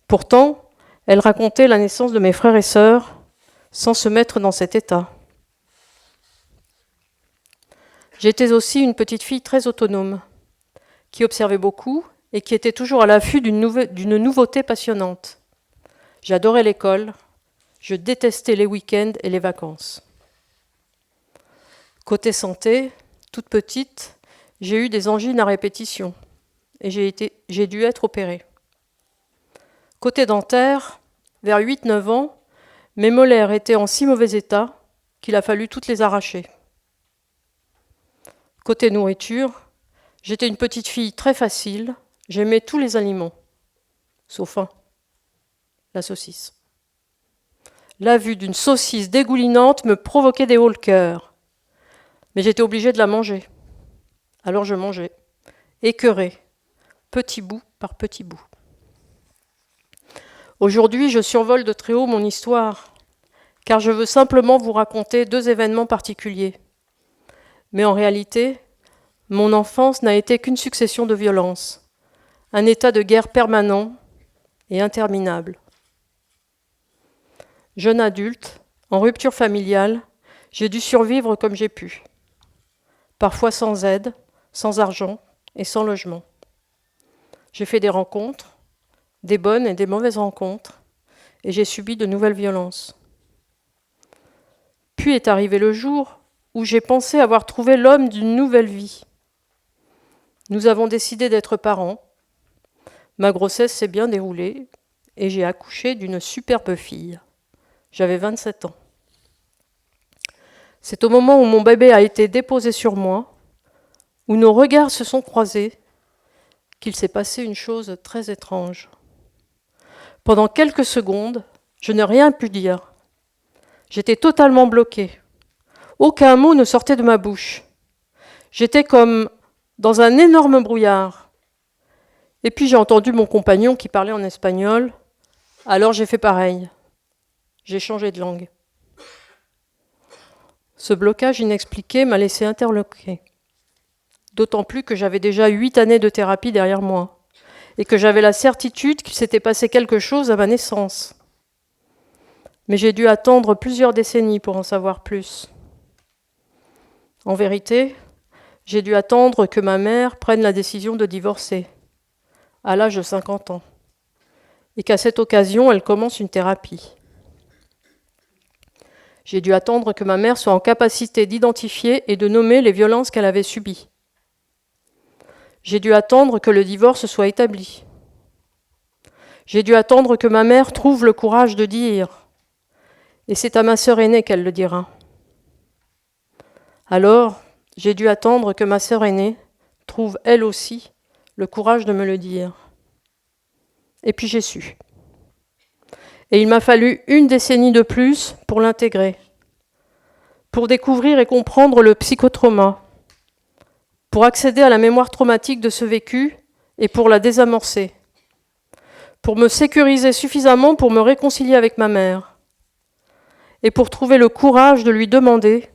Pourtant, elle racontait la naissance de mes frères et sœurs sans se mettre dans cet état. J'étais aussi une petite fille très autonome, qui observait beaucoup et qui était toujours à l'affût d'une nouveauté passionnante. J'adorais l'école, je détestais les week-ends et les vacances. Côté santé, toute petite, j'ai eu des angines à répétition et j'ai dû être opérée. Côté dentaire, vers 8-9 ans, mes molaires étaient en si mauvais état qu'il a fallu toutes les arracher. Côté nourriture, j'étais une petite fille très facile, j'aimais tous les aliments, sauf un, la saucisse. La vue d'une saucisse dégoulinante me provoquait des hauts le cœur, mais j'étais obligée de la manger. Alors je mangeais, écœurée, petit bout par petit bout. Aujourd'hui, je survole de très haut mon histoire, car je veux simplement vous raconter 2 événements particuliers. Mais en réalité, mon enfance n'a été qu'une succession de violences, un état de guerre permanent et interminable. Jeune adulte, en rupture familiale, j'ai dû survivre comme j'ai pu. Parfois sans aide, sans argent et sans logement. J'ai fait des rencontres, des bonnes et des mauvaises rencontres, et j'ai subi de nouvelles violences. Puis est arrivé le jour où j'ai pensé avoir trouvé l'homme d'une nouvelle vie. Nous avons décidé d'être parents. Ma grossesse s'est bien déroulée et j'ai accouché d'une superbe fille. J'avais 27 ans. C'est au moment où mon bébé a été déposé sur moi, où nos regards se sont croisés, qu'il s'est passé une chose très étrange. Pendant quelques secondes, je n'ai rien pu dire. J'étais totalement bloquée. Aucun mot ne sortait de ma bouche. J'étais comme dans un énorme brouillard. Et puis j'ai entendu mon compagnon qui parlait en espagnol. Alors j'ai fait pareil. J'ai changé de langue. Ce blocage inexpliqué m'a laissé interloqué. D'autant plus que j'avais déjà 8 années de thérapie derrière moi et que j'avais la certitude qu'il s'était passé quelque chose à ma naissance. Mais j'ai dû attendre plusieurs décennies pour en savoir plus. En vérité, j'ai dû attendre que ma mère prenne la décision de divorcer, à l'âge de 50 ans, et qu'à cette occasion, elle commence une thérapie. J'ai dû attendre que ma mère soit en capacité d'identifier et de nommer les violences qu'elle avait subies. J'ai dû attendre que le divorce soit établi. J'ai dû attendre que ma mère trouve le courage de dire, et c'est à ma sœur aînée qu'elle le dira. Alors, j'ai dû attendre que ma sœur aînée trouve elle aussi le courage de me le dire. Et puis j'ai su. Et il m'a fallu 1 décennie de plus pour l'intégrer, pour découvrir et comprendre le psychotrauma, pour accéder à la mémoire traumatique de ce vécu et pour la désamorcer, pour me sécuriser suffisamment pour me réconcilier avec ma mère, et pour trouver le courage de lui demander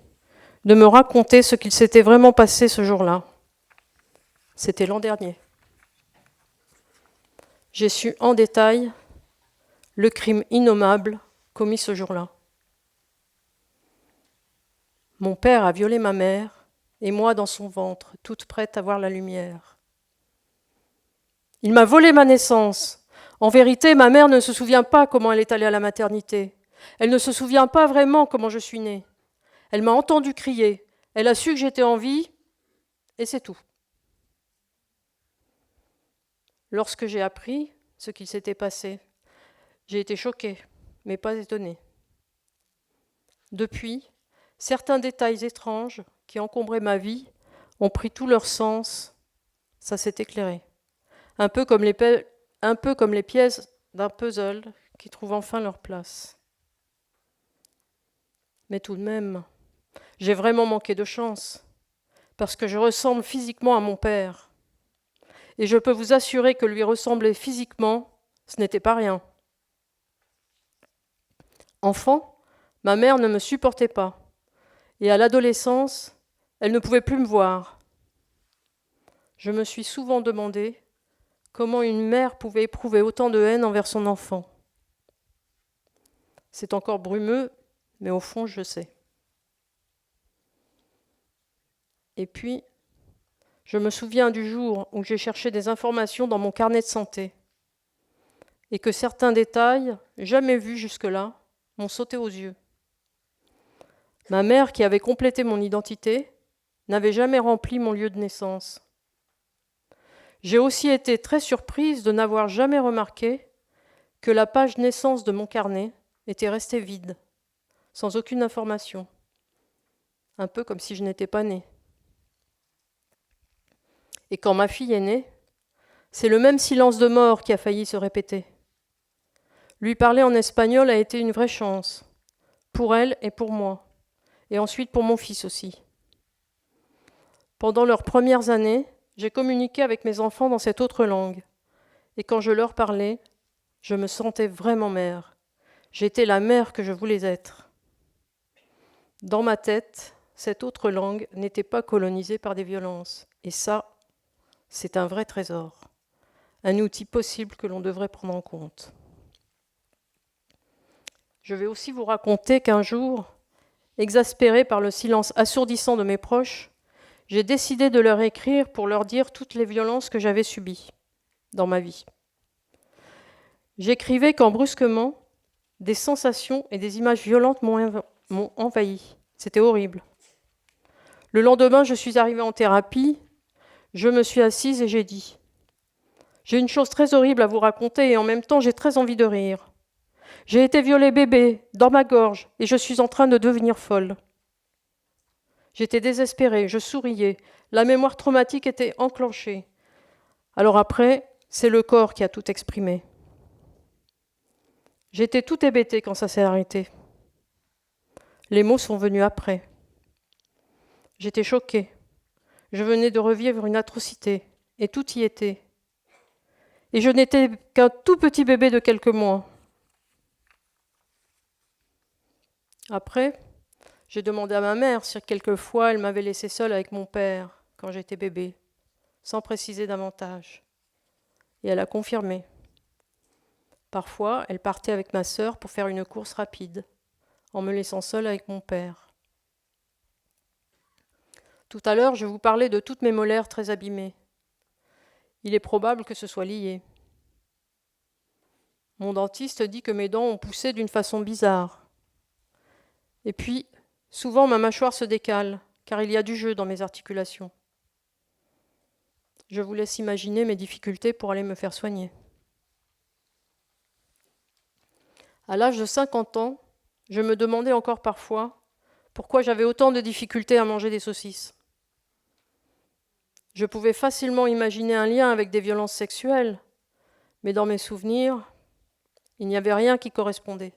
de me raconter ce qu'il s'était vraiment passé ce jour-là. C'était l'an dernier. j'ai su en détail le crime innommable commis ce jour-là. Mon père a violé ma mère, et moi dans son ventre, toute prête à voir la lumière. Il m'a volé ma naissance. En vérité, ma mère ne se souvient pas comment elle est allée à la maternité. Elle ne se souvient pas vraiment comment je suis née. Elle m'a entendu crier. Elle a su que j'étais en vie, et c'est tout. Lorsque j'ai appris ce qu'il s'était passé, j'ai été choquée, mais pas étonnée. Depuis, certains détails étranges qui encombraient ma vie ont pris tout leur sens, ça s'est éclairé. Un peu comme les pièces d'un puzzle qui trouvent enfin leur place. Mais tout de même, j'ai vraiment manqué de chance, parce que je ressemble physiquement à mon père. Et je peux vous assurer que lui ressembler physiquement, ce n'était pas rien. Enfant, ma mère ne me supportait pas. Et à l'adolescence, elle ne pouvait plus me voir. Je me suis souvent demandé comment une mère pouvait éprouver autant de haine envers son enfant. C'est encore brumeux, mais au fond, je sais. Et puis, je me souviens du jour où j'ai cherché des informations dans mon carnet de santé et que certains détails, jamais vus jusque-là, m'ont sauté aux yeux. Ma mère, qui avait complété mon identité, n'avait jamais rempli mon lieu de naissance. J'ai aussi été très surprise de n'avoir jamais remarqué que la page naissance de mon carnet était restée vide, sans aucune information, un peu comme si je n'étais pas née. Et quand ma fille est née, c'est le même silence de mort qui a failli se répéter. Lui parler en espagnol a été une vraie chance, pour elle et pour moi, et ensuite pour mon fils aussi. Pendant leurs premières années, j'ai communiqué avec mes enfants dans cette autre langue, et quand je leur parlais, je me sentais vraiment mère. J'étais la mère que je voulais être. Dans ma tête, cette autre langue n'était pas colonisée par des violences, et ça, c'est un vrai trésor, un outil possible que l'on devrait prendre en compte. Je vais aussi vous raconter qu'un jour, exaspérée par le silence assourdissant de mes proches, j'ai décidé de leur écrire pour leur dire toutes les violences que j'avais subies dans ma vie. J'écrivais quand brusquement, des sensations et des images violentes m'ont envahi. C'était horrible. Le lendemain, je suis arrivée en thérapie, je me suis assise et j'ai dit « J'ai une chose très horrible à vous raconter et en même temps, j'ai très envie de rire. J'ai été violée bébé, dans ma gorge, et je suis en train de devenir folle. » J'étais désespérée, je souriais, la mémoire traumatique était enclenchée. Alors après, c'est le corps qui a tout exprimé. J'étais tout hébétée quand ça s'est arrêté. Les mots sont venus après. J'étais choquée. Je venais de revivre une atrocité, et tout y était. Et je n'étais qu'un tout petit bébé de quelques mois. Après, j'ai demandé à ma mère si quelquefois elle m'avait laissée seule avec mon père quand j'étais bébé, sans préciser davantage. Et elle a confirmé. Parfois, elle partait avec ma sœur pour faire une course rapide, en me laissant seule avec mon père. Tout à l'heure, je vous parlais de toutes mes molaires très abîmées. Il est probable que ce soit lié. Mon dentiste dit que mes dents ont poussé d'une façon bizarre. Et puis, souvent ma mâchoire se décale, car il y a du jeu dans mes articulations. Je vous laisse imaginer mes difficultés pour aller me faire soigner. À l'âge de 50 ans, je me demandais encore parfois pourquoi j'avais autant de difficultés à manger des saucisses. Je pouvais facilement imaginer un lien avec des violences sexuelles, mais dans mes souvenirs, il n'y avait rien qui correspondait.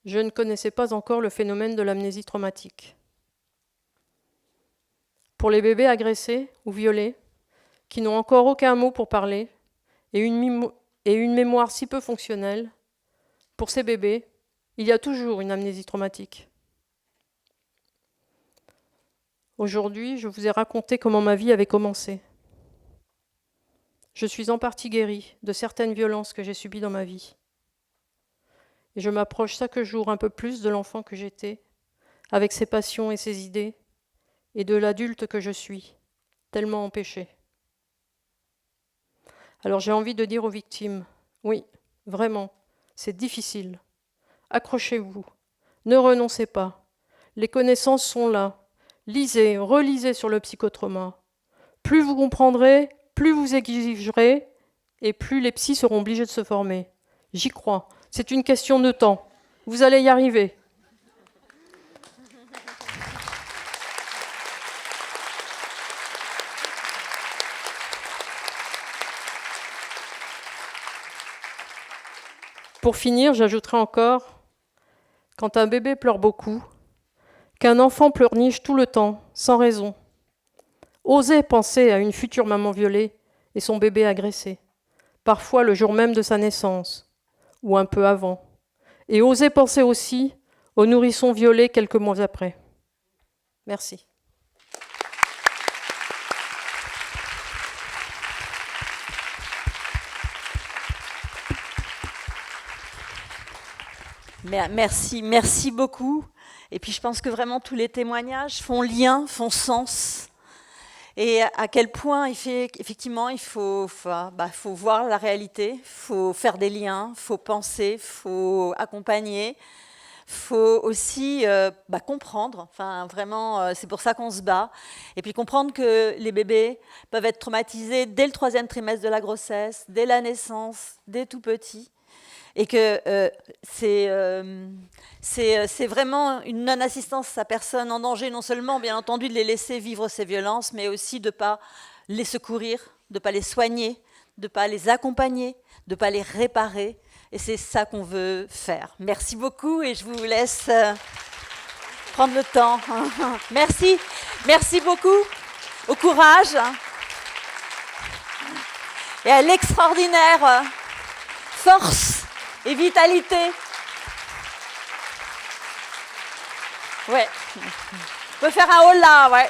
Je ne connaissais pas encore le phénomène de l'amnésie traumatique. Pour les bébés agressés ou violés, qui n'ont encore aucun mot pour parler, et une mémoire si peu fonctionnelle, pour ces bébés, il y a toujours une amnésie traumatique. Aujourd'hui, je vous ai raconté comment ma vie avait commencé. Je suis en partie guérie de certaines violences que j'ai subies dans ma vie. Et je m'approche chaque jour un peu plus de l'enfant que j'étais, avec ses passions et ses idées, et de l'adulte que je suis, tellement empêché. Alors j'ai envie de dire aux victimes, oui, vraiment, c'est difficile. Accrochez-vous, ne renoncez pas. Les connaissances sont là. Lisez, relisez sur le psychotrauma. Plus vous comprendrez, plus vous exigerez, et plus les psys seront obligés de se former. J'y crois. C'est une question de temps. Vous allez y arriver. Pour finir, j'ajouterai encore, quand un bébé pleure beaucoup, qu'un enfant pleurniche tout le temps, sans raison. Osez penser à une future maman violée et son bébé agressé, parfois le jour même de sa naissance, ou un peu avant. Et osez penser aussi au nourrisson violé quelques mois après. Merci. Merci beaucoup. Et puis je pense que vraiment tous les témoignages font lien, font sens. Et à quel point effectivement il faut voir la réalité, il faut faire des liens, il faut penser, il faut accompagner, il faut aussi comprendre. Enfin, vraiment, c'est pour ça qu'on se bat. Et puis comprendre que les bébés peuvent être traumatisés dès le 3e trimestre de la grossesse, dès la naissance, dès tout petit. Et que c'est vraiment une non-assistance à personne en danger, non seulement, bien entendu, de les laisser vivre ces violences, mais aussi de ne pas les secourir, de ne pas les soigner, de ne pas les accompagner, de ne pas les réparer. Et c'est ça qu'on veut faire. Merci beaucoup et je vous laisse prendre le temps. Merci. Merci beaucoup. Au courage et à l'extraordinaire force et vitalité. Ouais. On peut faire un hola, ouais.